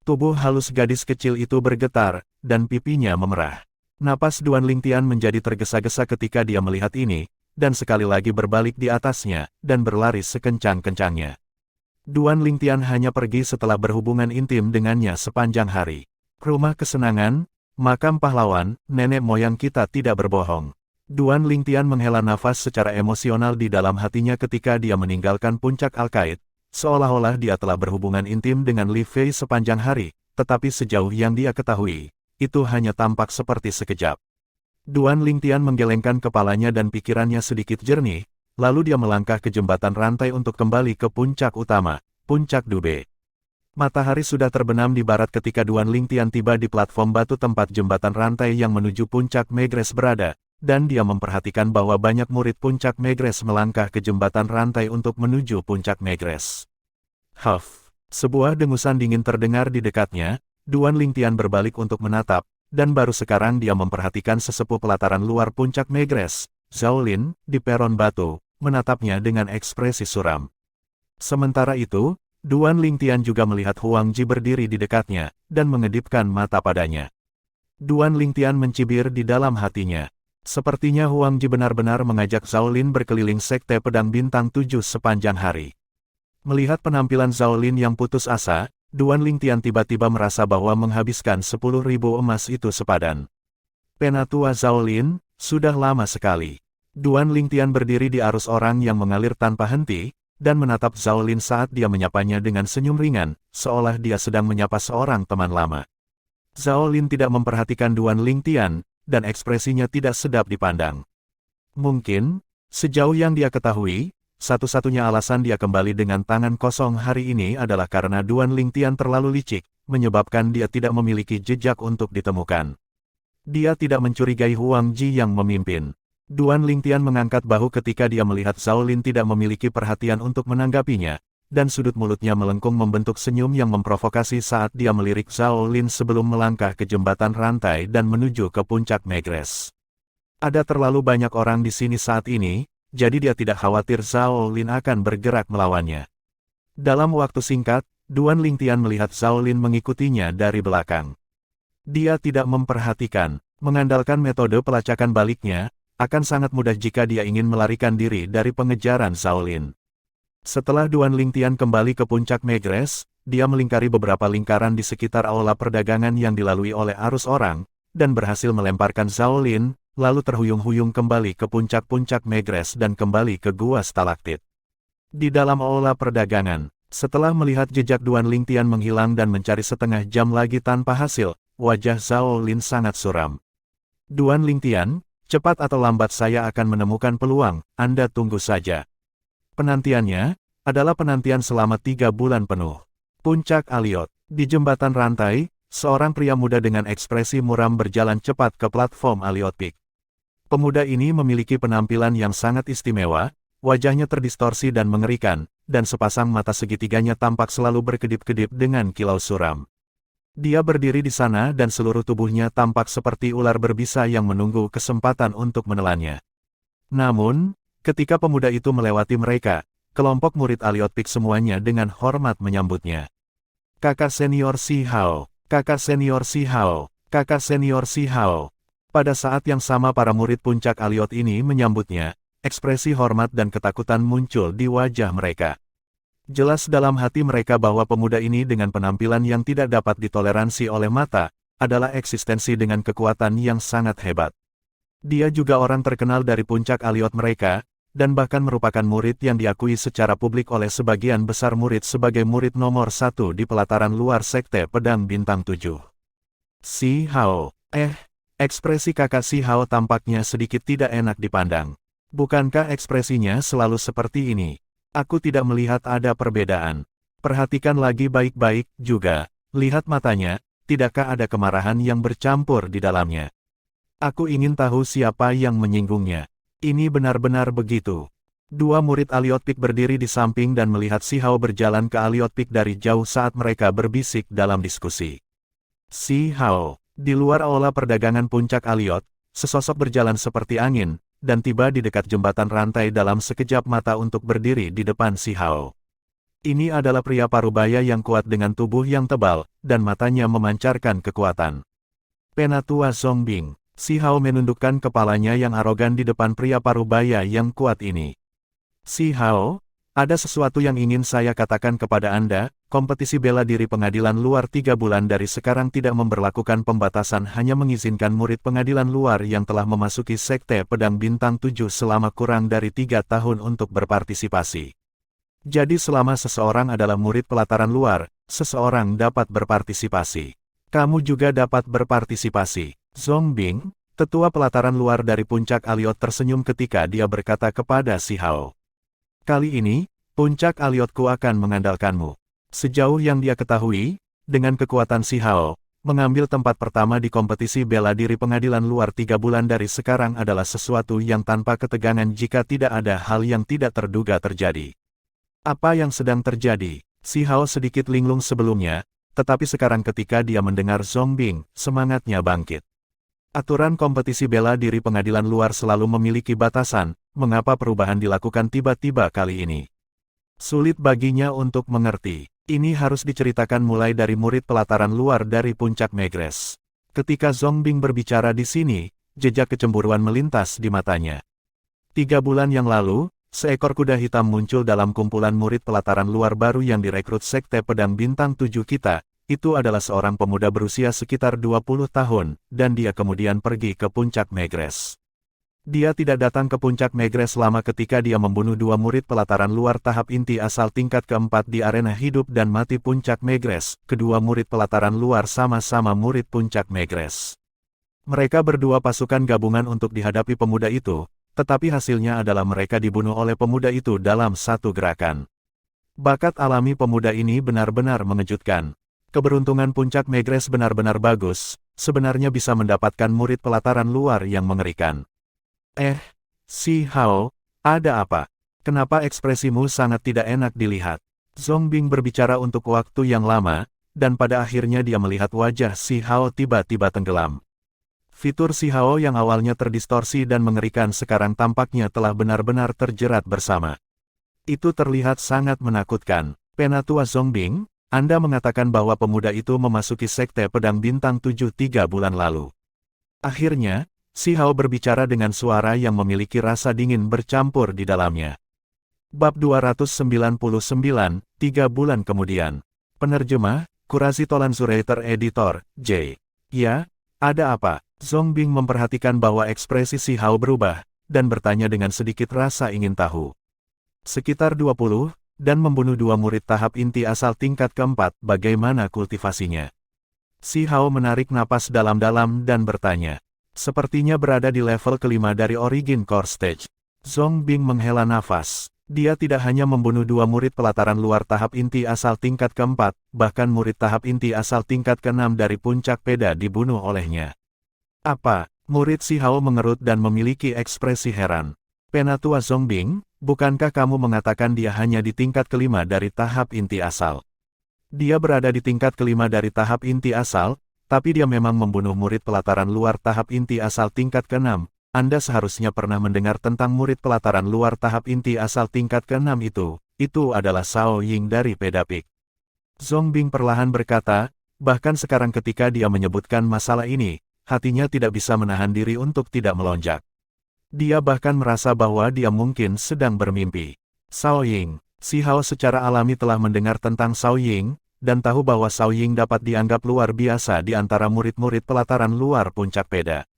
Tubuh halus gadis kecil itu bergetar, dan pipinya memerah. Napas Duan Lingtian menjadi tergesa-gesa ketika dia melihat ini, dan sekali lagi berbalik di atasnya, dan berlari sekencang-kencangnya. Duan Lingtian hanya pergi setelah berhubungan intim dengannya sepanjang hari. Rumah kesenangan, makam pahlawan, nenek moyang kita tidak berbohong. Duan Lingtian menghela nafas secara emosional di dalam hatinya ketika dia meninggalkan puncak Al-Qaid, seolah-olah dia telah berhubungan intim dengan Li Fei sepanjang hari, tetapi sejauh yang dia ketahui, itu hanya tampak seperti sekejap. Duan Lingtian menggelengkan kepalanya dan pikirannya sedikit jernih, lalu dia melangkah ke jembatan rantai untuk kembali ke puncak utama, puncak Dube. Matahari sudah terbenam di barat ketika Duan Lingtian tiba di platform batu tempat jembatan rantai yang menuju puncak Megres berada, dan dia memperhatikan bahwa banyak murid puncak Megres melangkah ke jembatan rantai untuk menuju puncak Megres. Huff, sebuah dengusan dingin terdengar di dekatnya. Duan Lingtian berbalik untuk menatap, dan baru sekarang dia memperhatikan sesepuh pelataran luar puncak Megres, Zhao Lin, di peron batu, menatapnya dengan ekspresi suram. Sementara itu, Duan Lingtian juga melihat Huang Ji berdiri di dekatnya, dan mengedipkan mata padanya. Duan Lingtian mencibir di dalam hatinya. Sepertinya Huang Ji benar-benar mengajak Zhao Lin berkeliling sekte pedang bintang 7 sepanjang hari. Melihat penampilan Zhao Lin yang putus asa, Duan Lingtian tiba-tiba merasa bahwa menghabiskan 10.000 emas itu sepadan. Penatua Zhao Lin, sudah lama sekali. Duan Lingtian berdiri di arus orang yang mengalir tanpa henti, dan menatap Zhao Lin saat dia menyapanya dengan senyum ringan, seolah dia sedang menyapa seorang teman lama. Zhao Lin tidak memperhatikan Duan Lingtian, dan ekspresinya tidak sedap dipandang. Mungkin, sejauh yang dia ketahui, satu-satunya alasan dia kembali dengan tangan kosong hari ini adalah karena Duan Lingtian terlalu licik, menyebabkan dia tidak memiliki jejak untuk ditemukan. Dia tidak mencurigai Huang Ji yang memimpin. Duan Lingtian mengangkat bahu ketika dia melihat Zhao Lin tidak memiliki perhatian untuk menanggapinya, dan sudut mulutnya melengkung membentuk senyum yang memprovokasi saat dia melirik Zhao Lin sebelum melangkah ke jembatan rantai dan menuju ke puncak Megres. Ada terlalu banyak orang di sini saat ini, jadi dia tidak khawatir Zhao Lin akan bergerak melawannya. Dalam waktu singkat, Duan Lingtian melihat Zhao Lin mengikutinya dari belakang. Dia tidak memperhatikan, mengandalkan metode pelacakan baliknya, akan sangat mudah jika dia ingin melarikan diri dari pengejaran Zhao Lin. Setelah Duan Lingtian kembali ke puncak Megres, dia melingkari beberapa lingkaran di sekitar aula perdagangan yang dilalui oleh arus orang, dan berhasil melemparkan Zhao Lin, lalu terhuyung-huyung kembali ke puncak-puncak Megres dan kembali ke gua stalaktit. Di dalam aula perdagangan, setelah melihat jejak Duan Lingtian menghilang dan mencari setengah jam lagi tanpa hasil, wajah Zhao Lin sangat suram. Duan Lingtian, cepat atau lambat saya akan menemukan peluang, Anda tunggu saja. Penantiannya adalah penantian selama 3 bulan penuh. Puncak Aliot, di jembatan rantai, seorang pria muda dengan ekspresi muram berjalan cepat ke platform Aliot Peak. Pemuda ini memiliki penampilan yang sangat istimewa, wajahnya terdistorsi dan mengerikan, dan sepasang mata segitiganya tampak selalu berkedip-kedip dengan kilau suram. Dia berdiri di sana dan seluruh tubuhnya tampak seperti ular berbisa yang menunggu kesempatan untuk menelannya. Namun, ketika pemuda itu melewati mereka, kelompok murid Aliot Peak semuanya dengan hormat menyambutnya. Kakak senior Si Hao, kakak senior Si Hao, kakak senior Si Hao. Pada saat yang sama para murid puncak Aliot ini menyambutnya, ekspresi hormat dan ketakutan muncul di wajah mereka. Jelas dalam hati mereka bahwa pemuda ini dengan penampilan yang tidak dapat ditoleransi oleh mata, adalah eksistensi dengan kekuatan yang sangat hebat. Dia juga orang terkenal dari puncak Aliot mereka, dan bahkan merupakan murid yang diakui secara publik oleh sebagian besar murid sebagai murid nomor 1 di pelataran luar Sekte Pedang Bintang 7. Si Hao, ekspresi kakak Si Hao tampaknya sedikit tidak enak dipandang. Bukankah ekspresinya selalu seperti ini? Aku tidak melihat ada perbedaan. Perhatikan lagi baik-baik juga, lihat matanya, tidakkah ada kemarahan yang bercampur di dalamnya? Aku ingin tahu siapa yang menyinggungnya. Ini benar-benar begitu. Dua murid Aliot Peak berdiri di samping dan melihat Si Hao berjalan ke Aliot Peak dari jauh saat mereka berbisik dalam diskusi. Si Hao, di luar aula perdagangan puncak Aliot, sesosok berjalan seperti angin, dan tiba di dekat jembatan rantai dalam sekejap mata untuk berdiri di depan Si Hao. Ini adalah pria parubaya yang kuat dengan tubuh yang tebal, dan matanya memancarkan kekuatan. Penatua Zongbing. Si Hao menundukkan kepalanya yang arogan di depan pria parubaya yang kuat ini. Si Hao, ada sesuatu yang ingin saya katakan kepada Anda, kompetisi bela diri pengadilan luar 3 bulan dari sekarang tidak memberlakukan pembatasan hanya mengizinkan murid pengadilan luar yang telah memasuki Sekte Pedang Bintang 7 selama kurang dari 3 tahun untuk berpartisipasi. Jadi selama seseorang adalah murid pelataran luar, seseorang dapat berpartisipasi. Kamu juga dapat berpartisipasi. Zongbing, tetua pelataran luar dari puncak Aliot tersenyum ketika dia berkata kepada Si Hao. Kali ini, puncak Aliotku akan mengandalkanmu. Sejauh yang dia ketahui, dengan kekuatan Si Hao, mengambil tempat pertama di kompetisi bela diri pengadilan luar 3 bulan dari sekarang adalah sesuatu yang tanpa ketegangan jika tidak ada hal yang tidak terduga terjadi. Apa yang sedang terjadi? Si Hao sedikit linglung sebelumnya, tetapi sekarang ketika dia mendengar Zongbing, semangatnya bangkit. Aturan kompetisi bela diri pengadilan luar selalu memiliki batasan, mengapa perubahan dilakukan tiba-tiba kali ini? Sulit baginya untuk mengerti. Ini harus diceritakan mulai dari murid pelataran luar dari puncak Megrez. Ketika Zongbing berbicara di sini, jejak kecemburuan melintas di matanya. 3 bulan yang lalu, seekor kuda hitam muncul dalam kumpulan murid pelataran luar baru yang direkrut Sekte Pedang Bintang 7 kita. Itu adalah seorang pemuda berusia sekitar 20 tahun, dan dia kemudian pergi ke puncak Megrez. Dia tidak datang ke puncak Megrez selama ketika dia membunuh 2 murid pelataran luar tahap inti asal tingkat keempat di arena hidup dan mati puncak Megrez. Kedua murid pelataran luar sama-sama murid puncak Megrez. Mereka berdua pasukan gabungan untuk dihadapi pemuda itu, tetapi hasilnya adalah mereka dibunuh oleh pemuda itu dalam satu gerakan. Bakat alami pemuda ini benar-benar mengejutkan. Keberuntungan puncak Megrez benar-benar bagus, sebenarnya bisa mendapatkan murid pelataran luar yang mengerikan. Si Hao, ada apa? Kenapa ekspresimu sangat tidak enak dilihat? Zongbing berbicara untuk waktu yang lama, dan pada akhirnya dia melihat wajah Si Hao tiba-tiba tenggelam. Fitur Si Hao yang awalnya terdistorsi dan mengerikan sekarang tampaknya telah benar-benar terjerat bersama. Itu terlihat sangat menakutkan. Penatua Zongbing, Anda mengatakan bahwa pemuda itu memasuki Sekte Pedang Bintang 7 3 bulan lalu. Akhirnya, Si Hao berbicara dengan suara yang memiliki rasa dingin bercampur di dalamnya. Bab 299, 3 bulan kemudian. Penerjemah, Kurasi Tolanzurator Editor, J. Ya, ada apa? Zongbing memperhatikan bahwa ekspresi Si Hao berubah, dan bertanya dengan sedikit rasa ingin tahu. Sekitar 20, dan membunuh 2 murid tahap inti asal tingkat keempat, bagaimana kultivasinya? Si Hao menarik napas dalam-dalam dan bertanya. Sepertinya berada di level kelima dari Origin Core Stage. Zongbing menghela nafas. Dia tidak hanya membunuh 2 murid pelataran luar tahap inti asal tingkat keempat, bahkan murid tahap inti asal tingkat keenam dari puncak peda dibunuh olehnya. Apa? Murid Si Hao mengerut dan memiliki ekspresi heran. Penatua Zongbing, bukankah kamu mengatakan dia hanya di tingkat kelima dari tahap inti asal? Dia berada di tingkat kelima dari tahap inti asal, tapi dia memang membunuh murid pelataran luar tahap inti asal tingkat keenam. Anda seharusnya pernah mendengar tentang murid pelataran luar tahap inti asal tingkat ke-6 itu adalah Shao Ying dari Pedapik. Zongbing perlahan berkata, bahkan sekarang ketika dia menyebutkan masalah ini, hatinya tidak bisa menahan diri untuk tidak melonjak. Dia bahkan merasa bahwa dia mungkin sedang bermimpi. Shao Ying. Si Hao secara alami telah mendengar tentang Shao Ying, dan tahu bahwa Shao Ying dapat dianggap luar biasa di antara murid-murid pelataran luar puncak peda.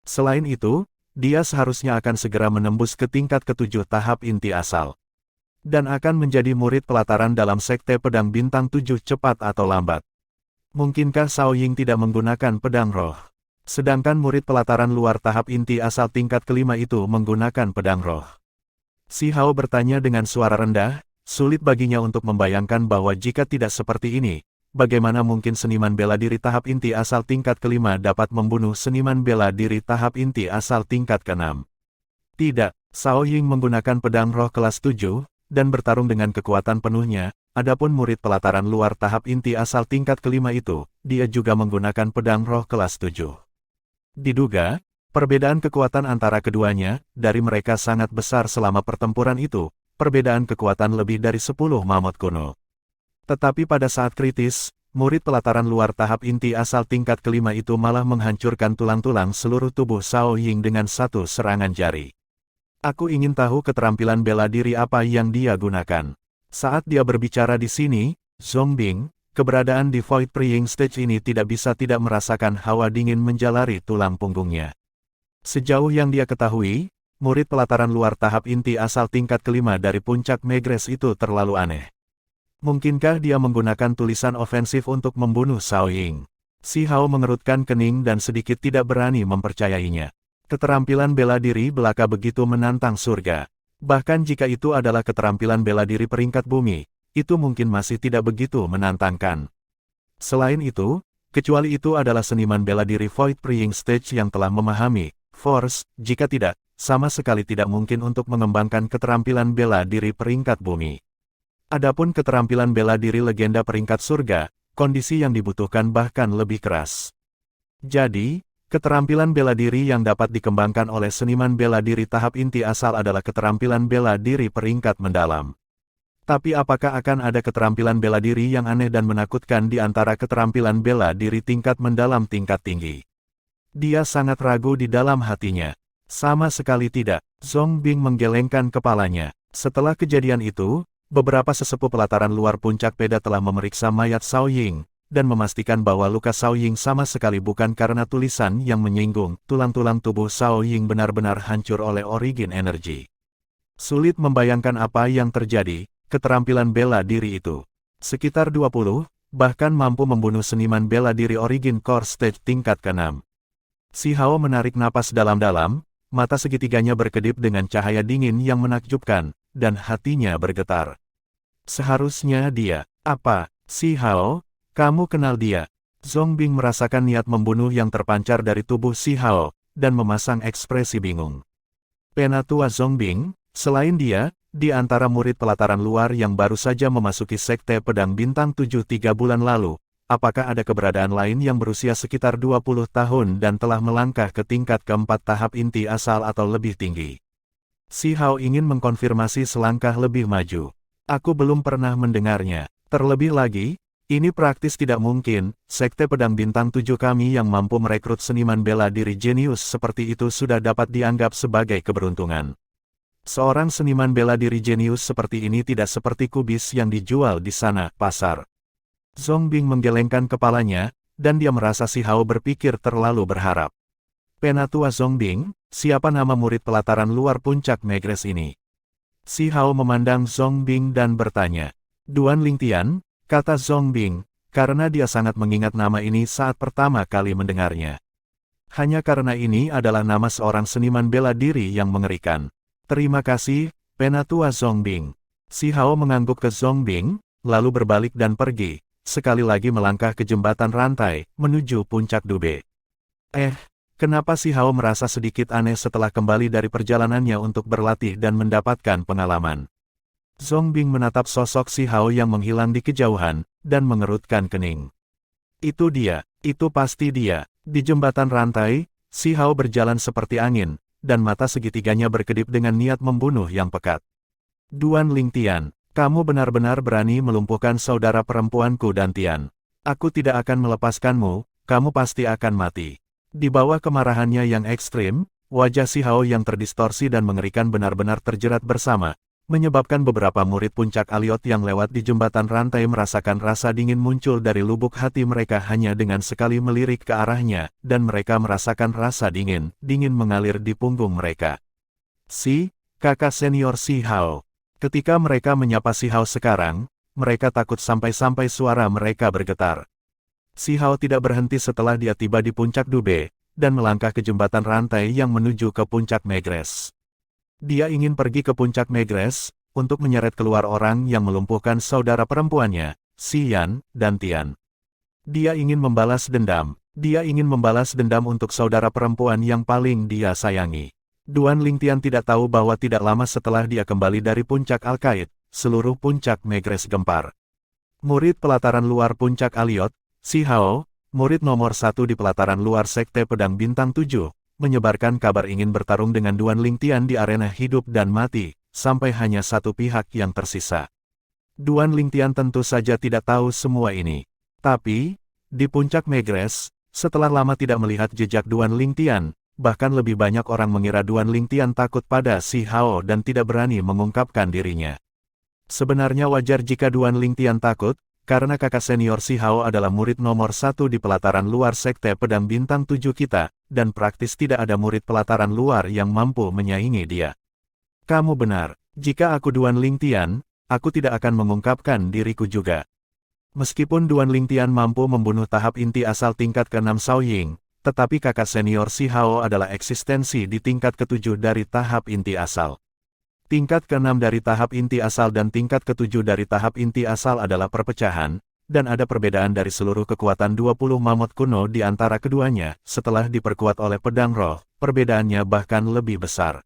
Selain itu, dia seharusnya akan segera menembus ke tingkat ke-7 tahap inti asal. Dan akan menjadi murid pelataran dalam sekte pedang bintang 7 cepat atau lambat. Mungkinkah Shao Ying tidak menggunakan pedang roh? Sedangkan murid pelataran luar tahap inti asal tingkat ke-5 itu menggunakan pedang roh. Si Hao bertanya dengan suara rendah, sulit baginya untuk membayangkan bahwa jika tidak seperti ini, bagaimana mungkin seniman bela diri tahap inti asal tingkat ke-5 dapat membunuh seniman bela diri tahap inti asal tingkat ke-6? Tidak, Shao Ying menggunakan pedang roh kelas 7, dan bertarung dengan kekuatan penuhnya, adapun murid pelataran luar tahap inti asal tingkat ke-5 itu, dia juga menggunakan pedang roh kelas 7. Diduga, perbedaan kekuatan antara keduanya, dari mereka sangat besar selama pertempuran itu, perbedaan kekuatan lebih dari 10 mamut kuno. Tetapi pada saat kritis, murid pelataran luar tahap inti asal tingkat ke-5 itu malah menghancurkan tulang-tulang seluruh tubuh Shao Ying dengan satu serangan jari. Aku ingin tahu keterampilan bela diri apa yang dia gunakan. Saat dia berbicara di sini, Zongbing, keberadaan di Void Praying Stage ini tidak bisa tidak merasakan hawa dingin menjalari tulang punggungnya. Sejauh yang dia ketahui, murid pelataran luar tahap inti asal tingkat ke-5 dari puncak Megress itu terlalu aneh. Mungkinkah dia menggunakan tulisan ofensif untuk membunuh Shao Ying? Si Hao mengerutkan kening dan sedikit tidak berani mempercayainya. Keterampilan bela diri belaka begitu menantang surga. Bahkan jika itu adalah keterampilan bela diri peringkat bumi, itu mungkin masih tidak begitu menantangkan. Selain itu, kecuali itu adalah seniman bela diri Void Praying Stage yang telah memahami Force, jika tidak, sama sekali tidak mungkin untuk mengembangkan keterampilan bela diri peringkat bumi. Adapun keterampilan bela diri legenda peringkat surga, kondisi yang dibutuhkan bahkan lebih keras. Jadi, keterampilan bela diri yang dapat dikembangkan oleh seniman bela diri tahap inti asal adalah keterampilan bela diri peringkat mendalam. Tapi apakah akan ada keterampilan bela diri yang aneh dan menakutkan di antara keterampilan bela diri tingkat mendalam tingkat tinggi? Dia sangat ragu di dalam hatinya. Sama sekali tidak. Zongbing menggelengkan kepalanya. Setelah kejadian itu, beberapa sesepuh pelataran luar puncak peda telah memeriksa mayat Shao Ying, dan memastikan bahwa luka Shao Ying sama sekali bukan karena tulisan yang menyinggung. Tulang-tulang tubuh Shao Ying benar-benar hancur oleh origin energi. Sulit membayangkan apa yang terjadi, keterampilan bela diri itu. Sekitar 20, bahkan mampu membunuh seniman bela diri origin core stage tingkat ke-6. Si Hao menarik napas dalam-dalam, mata segitiganya berkedip dengan cahaya dingin yang menakjubkan, dan hatinya bergetar. Seharusnya dia, apa, Si Hao? Kamu kenal dia? Zongbing merasakan niat membunuh yang terpancar dari tubuh Si Hao, dan memasang ekspresi bingung. Penatua Zongbing, selain dia, di antara murid pelataran luar yang baru saja memasuki sekte pedang bintang 7 3 bulan lalu, apakah ada keberadaan lain yang berusia sekitar 20 tahun dan telah melangkah ke tingkat keempat tahap inti asal atau lebih tinggi? Si Hao ingin mengkonfirmasi selangkah lebih maju. Aku belum pernah mendengarnya. Terlebih lagi, ini praktis tidak mungkin. Sekte pedang bintang 7 kami yang mampu merekrut seniman bela diri jenius seperti itu sudah dapat dianggap sebagai keberuntungan. Seorang seniman bela diri jenius seperti ini tidak seperti kubis yang dijual di sana, pasar. Zongbing menggelengkan kepalanya, dan dia merasa Si Hao berpikir terlalu berharap. Penatua Zongbing, siapa nama murid pelataran luar puncak Megress ini? Si Hao memandang Zongbing dan bertanya. Duan Lingtian, kata Zongbing, karena dia sangat mengingat nama ini saat pertama kali mendengarnya. Hanya karena ini adalah nama seorang seniman bela diri yang mengerikan. Terima kasih, Penatua Zongbing. Si Hao mengangguk ke Zongbing, lalu berbalik dan pergi, sekali lagi melangkah ke jembatan rantai, menuju puncak Dube. Kenapa Si Hao merasa sedikit aneh setelah kembali dari perjalanannya untuk berlatih dan mendapatkan pengalaman? Zongbing menatap sosok Si Hao yang menghilang di kejauhan, dan mengerutkan kening. Itu dia, itu pasti dia. Di jembatan rantai, Si Hao berjalan seperti angin, dan mata segitiganya berkedip dengan niat membunuh yang pekat. Duan Lingtian, kamu benar-benar berani melumpuhkan saudara perempuanku Dantian. Aku tidak akan melepaskanmu, kamu pasti akan mati. Di bawah kemarahannya yang ekstrim, wajah Si Hao yang terdistorsi dan mengerikan benar-benar terjerat bersama, menyebabkan beberapa murid puncak Aliot yang lewat di jembatan rantai merasakan rasa dingin muncul dari lubuk hati mereka hanya dengan sekali melirik ke arahnya, dan mereka merasakan rasa dingin mengalir di punggung mereka. Kakak senior Si Hao. Ketika mereka menyapa Si Hao sekarang, mereka takut sampai-sampai suara mereka bergetar. Si Hao tidak berhenti setelah dia tiba di puncak Dube, dan melangkah ke jembatan rantai yang menuju ke puncak Megres. Dia ingin pergi ke puncak Megres, untuk menyeret keluar orang yang melumpuhkan saudara perempuannya, Si Yan, dan Tian. Dia ingin membalas dendam. Dia ingin membalas dendam untuk saudara perempuan yang paling dia sayangi. Duan Lingtian tidak tahu bahwa tidak lama setelah dia kembali dari puncak Al-Qaid, seluruh puncak Megres gempar. Murid pelataran luar puncak Aliot, Si Hao, murid nomor 1 di pelataran luar Sekte Pedang Bintang 7, menyebarkan kabar ingin bertarung dengan Duan Lingtian di arena hidup dan mati, sampai hanya satu pihak yang tersisa. Duan Lingtian tentu saja tidak tahu semua ini. Tapi, di puncak Megres, setelah lama tidak melihat jejak Duan Lingtian, bahkan lebih banyak orang mengira Duan Lingtian takut pada Si Hao dan tidak berani mengungkapkan dirinya. Sebenarnya wajar jika Duan Lingtian takut, karena kakak senior Si Hao adalah murid nomor 1 di pelataran luar Sekte Pedang Bintang 7 kita, dan praktis tidak ada murid pelataran luar yang mampu menyaingi dia. Kamu benar, jika aku Duan Lingtian, aku tidak akan mengungkapkan diriku juga. Meskipun Duan Lingtian mampu membunuh tahap inti asal tingkat ke-6 Shaoying, tetapi kakak senior Si Hao adalah eksistensi di tingkat ke-7 dari tahap inti asal. Tingkat ke-6 dari tahap inti asal dan tingkat ke-7 dari tahap inti asal adalah perpecahan, dan ada perbedaan dari seluruh kekuatan 20 mamut kuno di antara keduanya. Setelah diperkuat oleh pedang roh, perbedaannya bahkan lebih besar.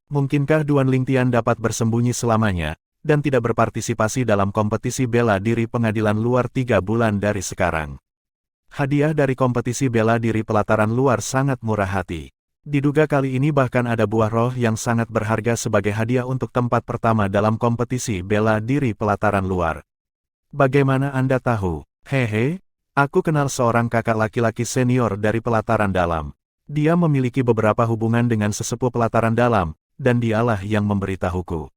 Mungkinkah Duan Lingtian dapat bersembunyi selamanya, dan tidak berpartisipasi dalam kompetisi bela diri pengadilan luar 3 bulan dari sekarang? Hadiah dari kompetisi bela diri pelataran luar sangat murah hati. Diduga kali ini bahkan ada buah roh yang sangat berharga sebagai hadiah untuk tempat pertama dalam kompetisi bela diri pelataran luar. Bagaimana Anda tahu? Hehe, aku kenal seorang kakak laki-laki senior dari pelataran dalam. Dia memiliki beberapa hubungan dengan sesepuh pelataran dalam, dan dialah yang memberitahuku.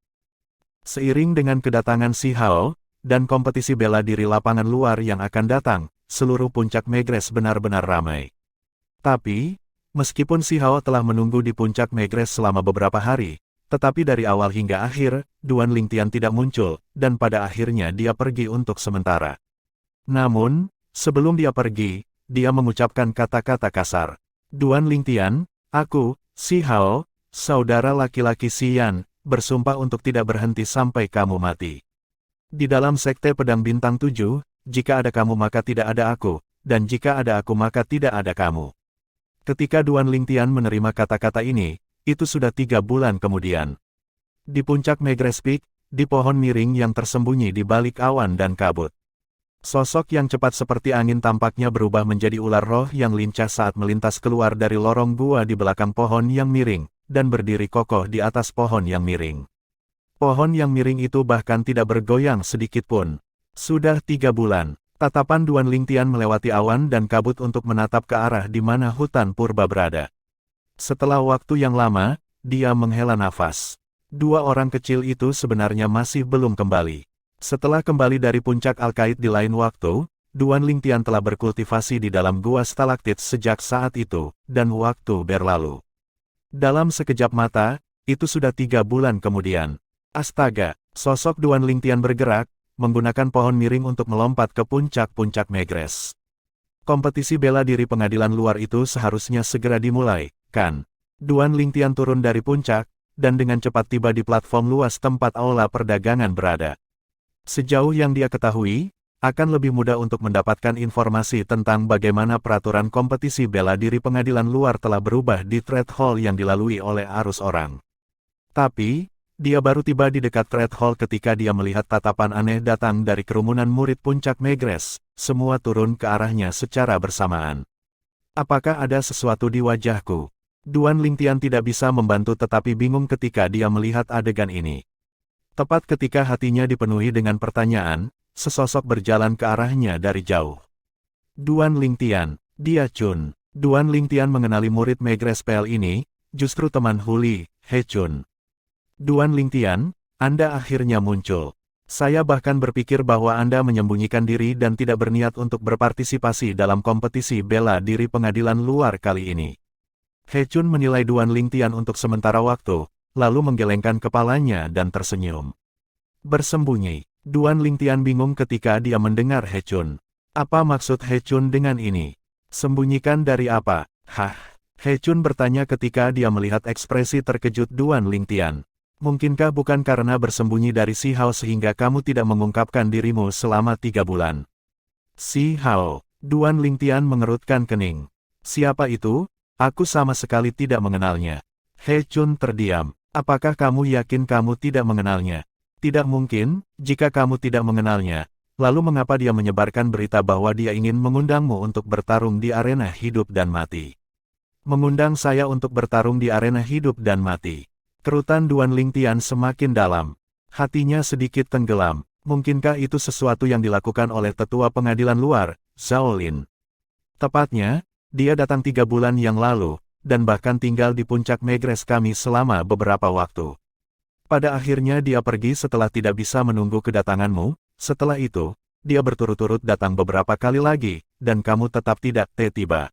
Seiring dengan kedatangan Si Hao, dan kompetisi bela diri lapangan luar yang akan datang, seluruh puncak Megres benar-benar ramai. Tapi, meskipun Si Hao telah menunggu di puncak Megres selama beberapa hari, tetapi dari awal hingga akhir, Duan Lingtian tidak muncul, dan pada akhirnya dia pergi untuk sementara. Namun, sebelum dia pergi, dia mengucapkan kata-kata kasar. Duan Lingtian, aku, Si Hao, saudara laki-laki Si Yan, bersumpah untuk tidak berhenti sampai kamu mati. Di dalam Sekte Pedang Bintang 7, jika ada kamu maka tidak ada aku, dan jika ada aku maka tidak ada kamu. Ketika Duan Lingtian menerima kata-kata ini, itu sudah 3 bulan kemudian. Di puncak Megres Peak, di pohon miring yang tersembunyi di balik awan dan kabut. Sosok yang cepat seperti angin tampaknya berubah menjadi ular roh yang lincah saat melintas keluar dari lorong gua di belakang pohon yang miring, dan berdiri kokoh di atas pohon yang miring. Pohon yang miring itu bahkan tidak bergoyang sedikit pun. Sudah 3 bulan. Tatapan Duan Lingtian melewati awan dan kabut untuk menatap ke arah di mana hutan purba berada. Setelah waktu yang lama, dia menghela nafas. 2 orang kecil itu sebenarnya masih belum kembali. Setelah kembali dari puncak Al-Qaid di lain waktu, Duan Lingtian telah berkultivasi di dalam gua stalaktit sejak saat itu, dan waktu berlalu. Dalam sekejap mata, itu sudah 3 bulan kemudian. Astaga, sosok Duan Lingtian bergerak, menggunakan pohon miring untuk melompat ke puncak-puncak Megres. Kompetisi bela diri pengadilan luar itu seharusnya segera dimulai, kan? Duan Lingtian turun dari puncak, dan dengan cepat tiba di platform luas tempat aula perdagangan berada. Sejauh yang dia ketahui, akan lebih mudah untuk mendapatkan informasi tentang bagaimana peraturan kompetisi bela diri pengadilan luar telah berubah di Trade Hall yang dilalui oleh arus orang. Tapi, dia baru tiba di dekat Trade Hall ketika dia melihat tatapan aneh datang dari kerumunan murid puncak Megres, semua turun ke arahnya secara bersamaan. Apakah ada sesuatu di wajahku? Duan Lingtian tidak bisa membantu tetapi bingung ketika dia melihat adegan ini. Tepat ketika hatinya dipenuhi dengan pertanyaan, sesosok berjalan ke arahnya dari jauh. Duan Lingtian, dia Chun. Duan Lingtian mengenali murid Megrespel ini, justru teman Huli, He Chun. Duan Lingtian, Anda akhirnya muncul. Saya bahkan berpikir bahwa Anda menyembunyikan diri dan tidak berniat untuk berpartisipasi dalam kompetisi bela diri pengadilan luar kali ini. He Chun menilai Duan Lingtian untuk sementara waktu, lalu menggelengkan kepalanya dan tersenyum. Bersembunyi, Duan Lingtian bingung ketika dia mendengar He Chun. Apa maksud He Chun dengan ini? Sembunyikan dari apa? Hah? He Chun bertanya ketika dia melihat ekspresi terkejut Duan Lingtian. Mungkinkah bukan karena bersembunyi dari Si Hao sehingga kamu tidak mengungkapkan dirimu selama 3 bulan? Si Hao, Duan Lingtian mengerutkan kening. Siapa itu? Aku sama sekali tidak mengenalnya. He Chun terdiam. Apakah kamu yakin kamu tidak mengenalnya? Tidak mungkin, jika kamu tidak mengenalnya. Lalu mengapa dia menyebarkan berita bahwa dia ingin mengundangmu untuk bertarung di arena hidup dan mati? Mengundang saya untuk bertarung di arena hidup dan mati. Kerutan Duan Lingtian semakin dalam. Hatinya sedikit tenggelam. Mungkinkah itu sesuatu yang dilakukan oleh tetua pengadilan luar, Zhao Lin? Tepatnya, dia datang 3 bulan yang lalu, dan bahkan tinggal di puncak Megres kami selama beberapa waktu. Pada akhirnya dia pergi setelah tidak bisa menunggu kedatanganmu. Setelah itu, dia berturut-turut datang beberapa kali lagi, dan kamu tetap tidak tiba.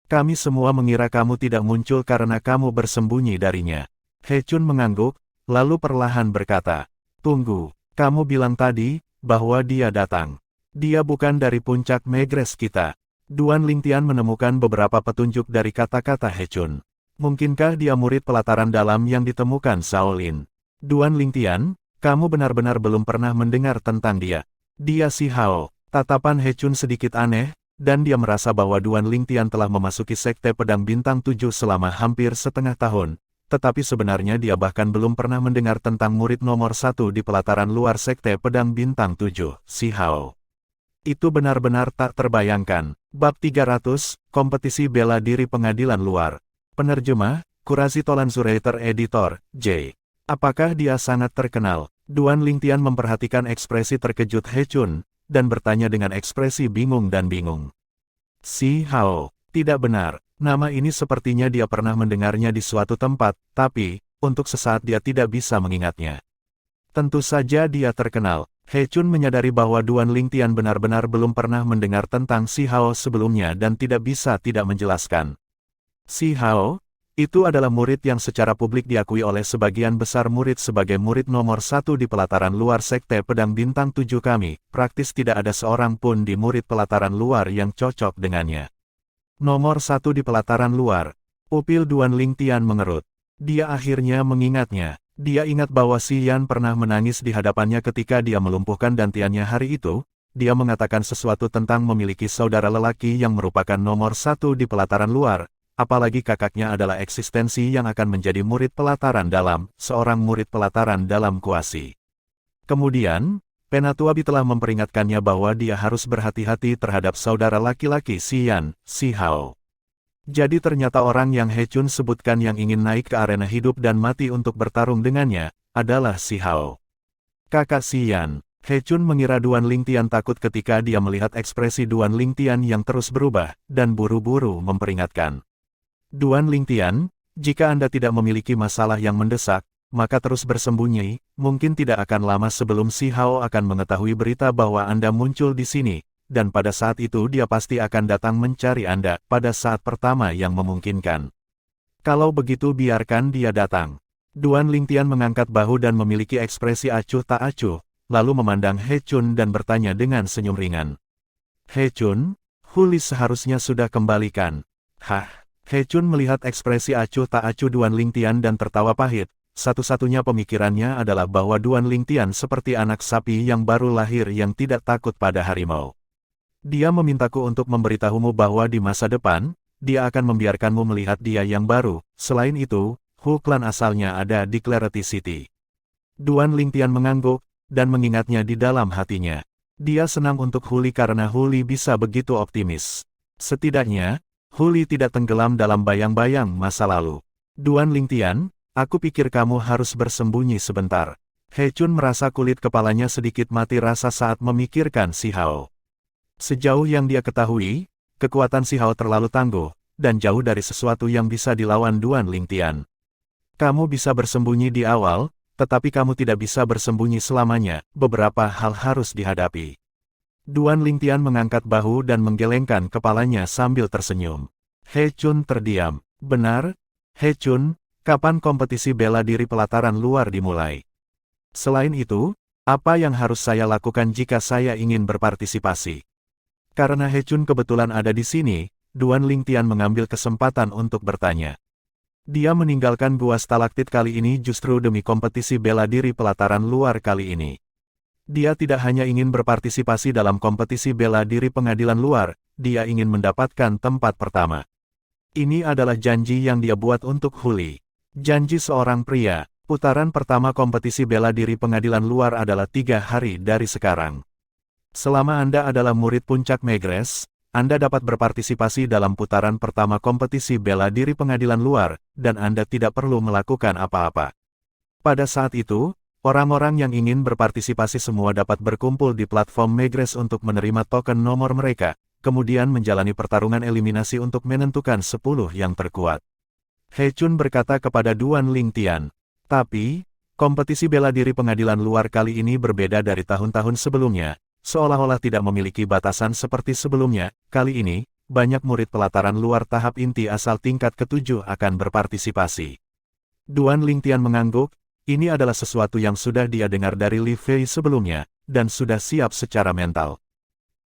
Kami semua mengira kamu tidak muncul karena kamu bersembunyi darinya. He Chun mengangguk, lalu perlahan berkata, tunggu, kamu bilang tadi, bahwa dia datang. Dia bukan dari puncak Megres kita. Duan Lingtian menemukan beberapa petunjuk dari kata-kata He Chun. Mungkinkah dia murid pelataran dalam yang ditemukan Zhao Lin? Duan Lingtian, kamu benar-benar belum pernah mendengar tentang dia. Dia Si Hao. Tatapan He Chun sedikit aneh, dan dia merasa bahwa Duan Lingtian telah memasuki Sekte Pedang Bintang 7 selama hampir setengah tahun. Tetapi sebenarnya dia bahkan belum pernah mendengar tentang murid nomor 1 di pelataran luar Sekte Pedang Bintang 7, Si Hao. Itu benar-benar tak terbayangkan. Bab 300, Kompetisi Bela Diri Pengadilan Luar. Penerjemah, Kurasi Tolanzurator Editor, J. Apakah dia sangat terkenal? Duan Lingtian memperhatikan ekspresi terkejut He Chun, dan bertanya dengan ekspresi bingung dan bingung. Si Hao, tidak benar. Nama ini sepertinya dia pernah mendengarnya di suatu tempat, tapi, untuk sesaat dia tidak bisa mengingatnya. Tentu saja dia terkenal. He Chun menyadari bahwa Duan Lingtian benar-benar belum pernah mendengar tentang Si Hao sebelumnya dan tidak bisa tidak menjelaskan. Si Hao, itu adalah murid yang secara publik diakui oleh sebagian besar murid sebagai murid nomor 1 di pelataran luar Sekte Pedang Bintang 7 kami, praktis tidak ada seorang pun di murid pelataran luar yang cocok dengannya. Nomor 1 di pelataran luar. Pupil Duan Lingtian mengerut. Dia akhirnya mengingatnya. Dia ingat bahwa Si Yan pernah menangis di hadapannya ketika dia melumpuhkan dantiannya hari itu. Dia mengatakan sesuatu tentang memiliki saudara lelaki yang merupakan nomor 1 di pelataran luar. Apalagi kakaknya adalah eksistensi yang akan menjadi murid pelataran dalam, seorang murid pelataran dalam kuasi. Kemudian, Penatuabi telah memperingatkannya bahwa dia harus berhati-hati terhadap saudara laki-laki Si Yan, Si Hao. Jadi ternyata orang yang He Chun sebutkan yang ingin naik ke arena hidup dan mati untuk bertarung dengannya, adalah Si Hao. Kakak Si Yan. He Chun mengira Duan Lingtian takut ketika dia melihat ekspresi Duan Lingtian yang terus berubah, dan buru-buru memperingatkan. Duan Lingtian, jika Anda tidak memiliki masalah yang mendesak, maka terus bersembunyi, mungkin tidak akan lama sebelum Si Hao akan mengetahui berita bahwa Anda muncul di sini, dan pada saat itu dia pasti akan datang mencari Anda pada saat pertama yang memungkinkan. Kalau begitu biarkan dia datang. Duan Lingtian mengangkat bahu dan memiliki ekspresi acuh tak acuh, lalu memandang He Chun dan bertanya dengan senyum ringan. He Chun, Huli seharusnya sudah kembalikan. Hah? He Chun melihat ekspresi acuh tak acuh Duan Lingtian dan tertawa pahit. Satu-satunya pemikirannya adalah bahwa Duan Lingtian seperti anak sapi yang baru lahir yang tidak takut pada harimau. Dia memintaku untuk memberitahumu bahwa di masa depan, dia akan membiarkanmu melihat dia yang baru. Selain itu, Hu Clan asalnya ada di Clarity City. Duan Lingtian mengangguk, dan mengingatnya di dalam hatinya. Dia senang untuk Huli karena Huli bisa begitu optimis. Setidaknya, Huli tidak tenggelam dalam bayang-bayang masa lalu. Duan Lingtian, aku pikir kamu harus bersembunyi sebentar. He Chun merasa kulit kepalanya sedikit mati rasa saat memikirkan Si Hao. Sejauh yang dia ketahui, kekuatan Si Hao terlalu tangguh, dan jauh dari sesuatu yang bisa dilawan Duan Lingtian. Kamu bisa bersembunyi di awal, tetapi kamu tidak bisa bersembunyi selamanya, beberapa hal harus dihadapi. Duan Lingtian mengangkat bahu dan menggelengkan kepalanya sambil tersenyum. He Chun terdiam. Benar, He Chun, kapan kompetisi bela diri pelataran luar dimulai? Selain itu, apa yang harus saya lakukan jika saya ingin berpartisipasi? Karena He Chun kebetulan ada di sini, Duan Lingtian mengambil kesempatan untuk bertanya. Dia meninggalkan gua stalaktit kali ini justru demi kompetisi bela diri pelataran luar kali ini. Dia tidak hanya ingin berpartisipasi dalam kompetisi bela diri pengadilan luar, dia ingin mendapatkan tempat pertama. Ini adalah janji yang dia buat untuk Huli. Janji seorang pria, putaran pertama kompetisi bela diri pengadilan luar adalah 3 hari dari sekarang. Selama Anda adalah murid puncak Megrez, Anda dapat berpartisipasi dalam putaran pertama kompetisi bela diri pengadilan luar, dan Anda tidak perlu melakukan apa-apa. Pada saat itu, orang-orang yang ingin berpartisipasi semua dapat berkumpul di platform Megrez untuk menerima token nomor mereka, kemudian menjalani pertarungan eliminasi untuk menentukan 10 yang terkuat. He Chun berkata kepada Duan Lingtian, tapi, kompetisi bela diri pengadilan luar kali ini berbeda dari tahun-tahun sebelumnya, seolah-olah tidak memiliki batasan seperti sebelumnya. Kali ini, banyak murid pelataran luar tahap inti asal tingkat ke-7 akan berpartisipasi. Duan Lingtian mengangguk, ini adalah sesuatu yang sudah dia dengar dari Li Fei sebelumnya, dan sudah siap secara mental.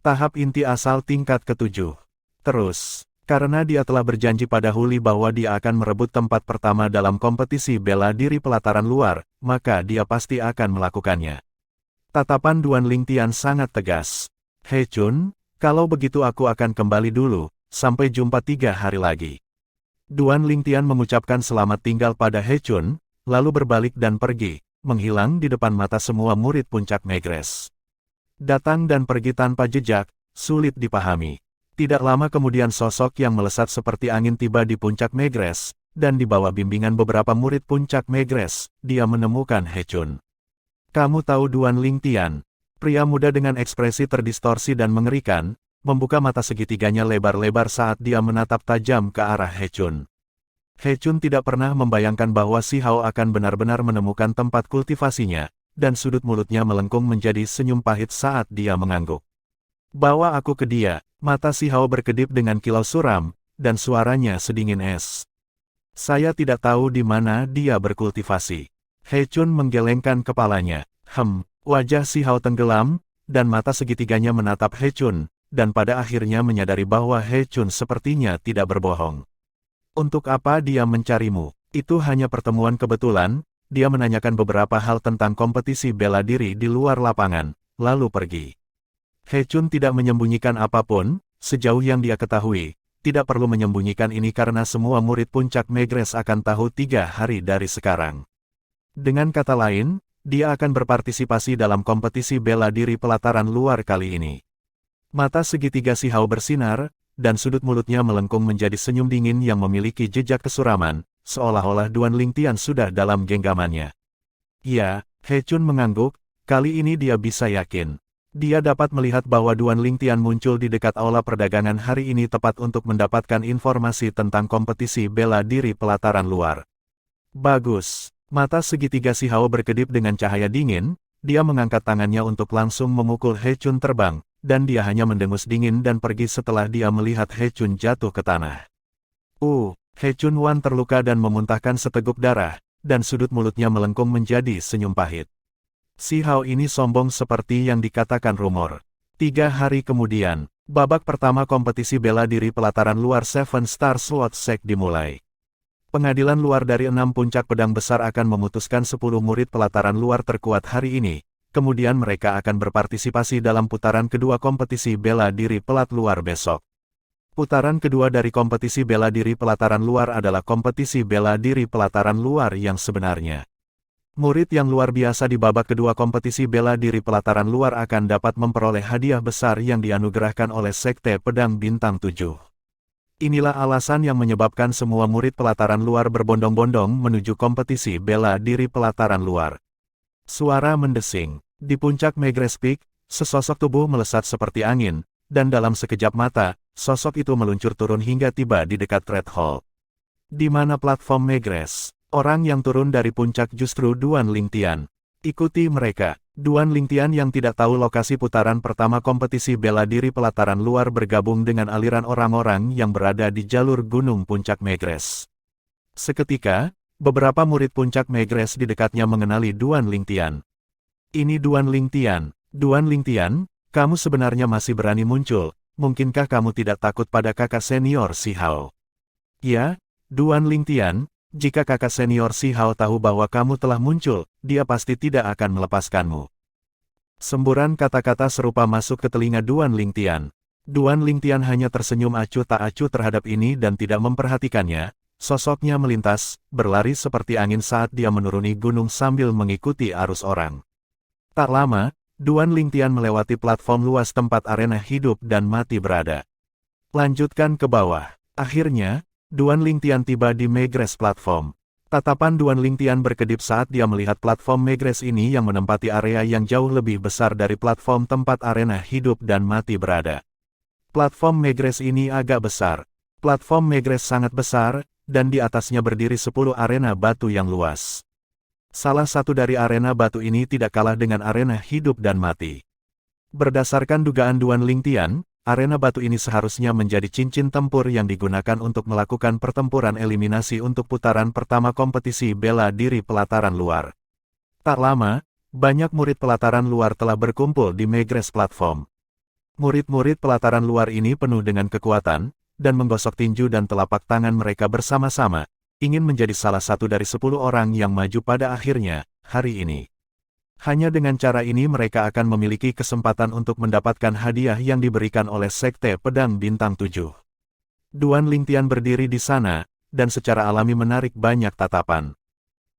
Tahap inti asal tingkat ke-7. Terus, karena dia telah berjanji pada Huli bahwa dia akan merebut tempat pertama dalam kompetisi bela diri pelataran luar, maka dia pasti akan melakukannya. Tatapan Duan Lingtian sangat tegas. He Chun, kalau begitu aku akan kembali dulu, sampai jumpa 3 hari lagi. Duan Lingtian mengucapkan selamat tinggal pada He Chun, lalu berbalik dan pergi, menghilang di depan mata semua murid puncak Megrez. Datang dan pergi tanpa jejak, sulit dipahami. Tidak lama kemudian sosok yang melesat seperti angin tiba di puncak Megrez, dan di bawah bimbingan beberapa murid puncak Megrez, dia menemukan He Chun. Kamu tahu Duan Lingtian? Pria muda dengan ekspresi terdistorsi dan mengerikan, membuka mata segitiganya lebar-lebar saat dia menatap tajam ke arah He Chun. He Chun tidak pernah membayangkan bahwa Si Hao akan benar-benar menemukan tempat kultivasinya, dan sudut mulutnya melengkung menjadi senyum pahit saat dia mengangguk. Bawa aku ke dia. Mata Si Hao berkedip dengan kilau suram, dan suaranya sedingin es. Saya tidak tahu di mana dia berkultivasi. He Chun menggelengkan kepalanya. Wajah Si Hao tenggelam, dan mata segitiganya menatap He Chun, dan pada akhirnya menyadari bahwa He Chun sepertinya tidak berbohong. Untuk apa dia mencarimu? Itu hanya pertemuan kebetulan. Dia menanyakan beberapa hal tentang kompetisi bela diri di luar lapangan, lalu pergi. He Chun tidak menyembunyikan apapun, sejauh yang dia ketahui, tidak perlu menyembunyikan ini karena semua murid puncak Megrez akan tahu 3 hari dari sekarang. Dengan kata lain, dia akan berpartisipasi dalam kompetisi bela diri pelataran luar kali ini. Mata segitiga Si Hao bersinar, dan sudut mulutnya melengkung menjadi senyum dingin yang memiliki jejak kesuraman, seolah-olah Duan Lingtian sudah dalam genggamannya. Ya, He Chun mengangguk, kali ini dia bisa yakin. Dia dapat melihat bahwa Duan Lingtian muncul di dekat aula perdagangan hari ini tepat untuk mendapatkan informasi tentang kompetisi bela diri pelataran luar. Bagus. Mata segitiga Si Hao berkedip dengan cahaya dingin, dia mengangkat tangannya untuk langsung memukul He Chun terbang, dan dia hanya mendengus dingin dan pergi setelah dia melihat He Chun jatuh ke tanah. He Chun Wan terluka dan memuntahkan seteguk darah, dan sudut mulutnya melengkung menjadi senyum pahit. Si Hao ini sombong seperti yang dikatakan rumor. 3 hari kemudian, babak pertama kompetisi bela diri pelataran luar Seven Star Sword Sect dimulai. Pengadilan luar dari 6 puncak pedang besar akan memutuskan 10 murid pelataran luar terkuat hari ini, kemudian mereka akan berpartisipasi dalam putaran kedua kompetisi bela diri pelat luar besok. Putaran kedua dari kompetisi bela diri pelataran luar adalah kompetisi bela diri pelataran luar yang sebenarnya. Murid yang luar biasa di babak kedua kompetisi bela diri pelataran luar akan dapat memperoleh hadiah besar yang dianugerahkan oleh Sekte Pedang Bintang 7. Inilah alasan yang menyebabkan semua murid pelataran luar berbondong-bondong menuju kompetisi bela diri pelataran luar. Suara mendesing. Di puncak Megrez Peak, sesosok tubuh melesat seperti angin, dan dalam sekejap mata, sosok itu meluncur turun hingga tiba di dekat Red Hall. Di mana platform Megrez? Orang yang turun dari puncak justru Duan Lingtian. Ikuti mereka. Duan Lingtian yang tidak tahu lokasi putaran pertama kompetisi bela diri pelataran luar bergabung dengan aliran orang-orang yang berada di jalur gunung puncak Megrez. Seketika, beberapa murid puncak Megrez di dekatnya mengenali Duan Lingtian. Ini Duan Lingtian. Duan Lingtian, kamu sebenarnya masih berani muncul, mungkinkah kamu tidak takut pada kakak senior Si Hao? Ya, Duan Lingtian, jika kakak senior Si Hao tahu bahwa kamu telah muncul, dia pasti tidak akan melepaskanmu. Semburan kata-kata serupa masuk ke telinga Duan Lingtian. Duan Lingtian hanya tersenyum acuh tak acuh terhadap ini dan tidak memperhatikannya. Sosoknya melintas, berlari seperti angin saat dia menuruni gunung sambil mengikuti arus orang. Tak lama, Duan Lingtian melewati platform luas tempat arena hidup dan mati berada. Lanjutkan ke bawah. Akhirnya, Duan Lingtian tiba di Megrez platform. Tatapan Duan Lingtian berkedip saat dia melihat platform Megrez ini yang menempati area yang jauh lebih besar dari platform tempat arena hidup dan mati berada. Platform Megrez ini agak besar. Platform Megrez sangat besar, dan di atasnya berdiri 10 arena batu yang luas. Salah satu dari arena batu ini tidak kalah dengan arena hidup dan mati. Berdasarkan dugaan Duan Lingtian, arena batu ini seharusnya menjadi cincin tempur yang digunakan untuk melakukan pertempuran eliminasi untuk putaran pertama kompetisi bela diri pelataran luar. Tak lama, banyak murid pelataran luar telah berkumpul di Megrez platform. Murid-murid pelataran luar ini penuh dengan kekuatan, dan menggosok tinju dan telapak tangan mereka bersama-sama, ingin menjadi salah satu dari 10 orang yang maju pada akhirnya, hari ini. Hanya dengan cara ini mereka akan memiliki kesempatan untuk mendapatkan hadiah yang diberikan oleh Sekte Pedang Bintang 7. Duan Lingtian berdiri di sana, dan secara alami menarik banyak tatapan.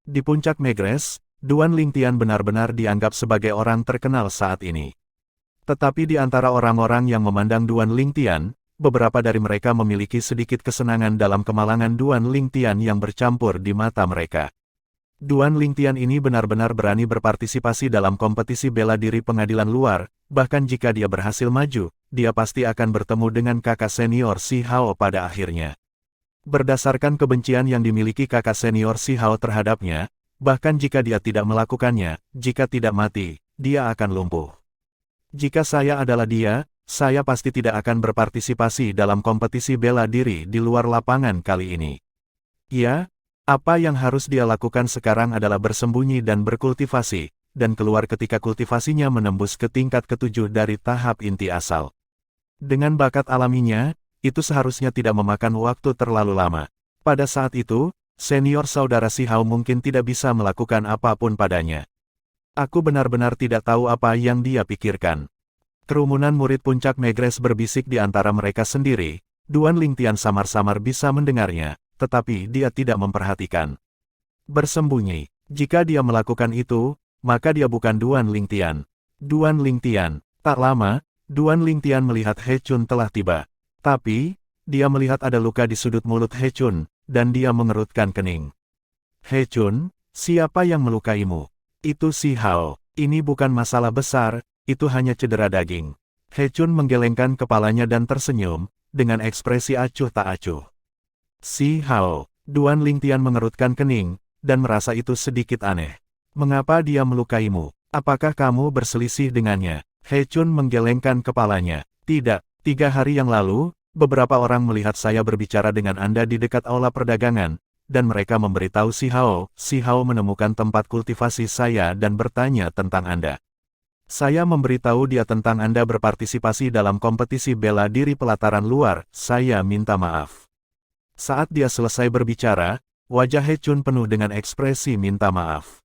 Di puncak Megrez, Duan Lingtian benar-benar dianggap sebagai orang terkenal saat ini. Tetapi di antara orang-orang yang memandang Duan Lingtian, beberapa dari mereka memiliki sedikit kesenangan dalam kemalangan Duan Lingtian yang bercampur di mata mereka. Duan Lingtian ini benar-benar berani berpartisipasi dalam kompetisi bela diri pengadilan luar, bahkan jika dia berhasil maju, dia pasti akan bertemu dengan kakak senior Si Hao pada akhirnya. Berdasarkan kebencian yang dimiliki kakak senior Si Hao terhadapnya, bahkan jika dia tidak melakukannya, jika tidak mati, dia akan lumpuh. Jika saya adalah dia, saya pasti tidak akan berpartisipasi dalam kompetisi bela diri di luar lapangan kali ini. Ya, apa yang harus dia lakukan sekarang adalah bersembunyi dan berkultivasi, dan keluar ketika kultivasinya menembus ke tingkat ke-7 dari tahap inti asal. Dengan bakat alaminya, itu seharusnya tidak memakan waktu terlalu lama. Pada saat itu, senior saudara Si Hao mungkin tidak bisa melakukan apapun padanya. Aku benar-benar tidak tahu apa yang dia pikirkan. Kerumunan murid puncak Megrez berbisik di antara mereka sendiri. Duan Lingtian samar-samar bisa mendengarnya, tetapi dia tidak memperhatikan. Bersembunyi. Jika dia melakukan itu, maka dia bukan Duan Lingtian. Duan Lingtian. Tak lama, Duan Lingtian melihat He Chun telah tiba. Tapi, dia melihat ada luka di sudut mulut He Chun, dan dia mengerutkan kening. He Chun, siapa yang melukaimu? Itu Si Hao. Ini bukan masalah besar, itu hanya cedera daging. He Chun menggelengkan kepalanya dan tersenyum, dengan ekspresi acuh tak acuh. Si Hao. Duan Lingtian mengerutkan kening, dan merasa itu sedikit aneh. Mengapa dia melukaimu? Apakah kamu berselisih dengannya? He Chun menggelengkan kepalanya. Tidak, 3 hari yang lalu, beberapa orang melihat saya berbicara dengan Anda di dekat aula perdagangan, dan mereka memberitahu Si Hao. Si Hao menemukan tempat kultivasi saya dan bertanya tentang Anda. Saya memberitahu dia tentang Anda berpartisipasi dalam kompetisi bela diri pelataran luar, saya minta maaf. Saat dia selesai berbicara, wajah He Chun penuh dengan ekspresi minta maaf.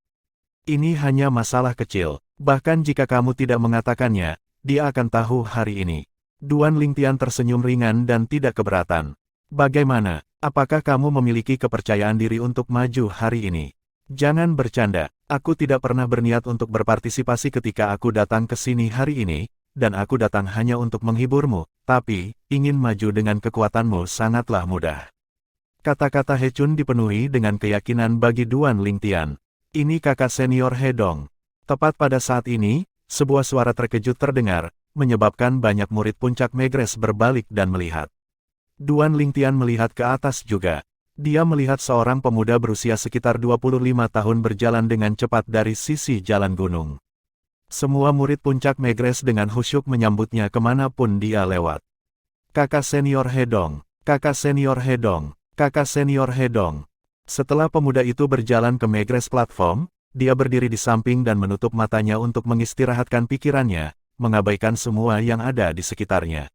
Ini hanya masalah kecil, bahkan jika kamu tidak mengatakannya, dia akan tahu hari ini. Duan Lingtian tersenyum ringan dan tidak keberatan. Bagaimana? Apakah kamu memiliki kepercayaan diri untuk maju hari ini? Jangan bercanda, aku tidak pernah berniat untuk berpartisipasi ketika aku datang ke sini hari ini, dan aku datang hanya untuk menghiburmu, tapi, ingin maju dengan kekuatanmu sangatlah mudah. Kata-kata He Chun dipenuhi dengan keyakinan bagi Duan Lingtian. Ini kakak senior He Dong. Tepat pada saat ini, sebuah suara terkejut terdengar, menyebabkan banyak murid puncak Megres berbalik dan melihat. Duan Lingtian melihat ke atas juga. Dia melihat seorang pemuda berusia sekitar 25 tahun berjalan dengan cepat dari sisi jalan gunung. Semua murid puncak Megres dengan khusyuk menyambutnya kemanapun dia lewat. Kakak senior He Dong, kakak senior He Dong, kakak senior He Dong. Setelah pemuda itu berjalan ke Megres platform, dia berdiri di samping dan menutup matanya untuk mengistirahatkan pikirannya, mengabaikan semua yang ada di sekitarnya.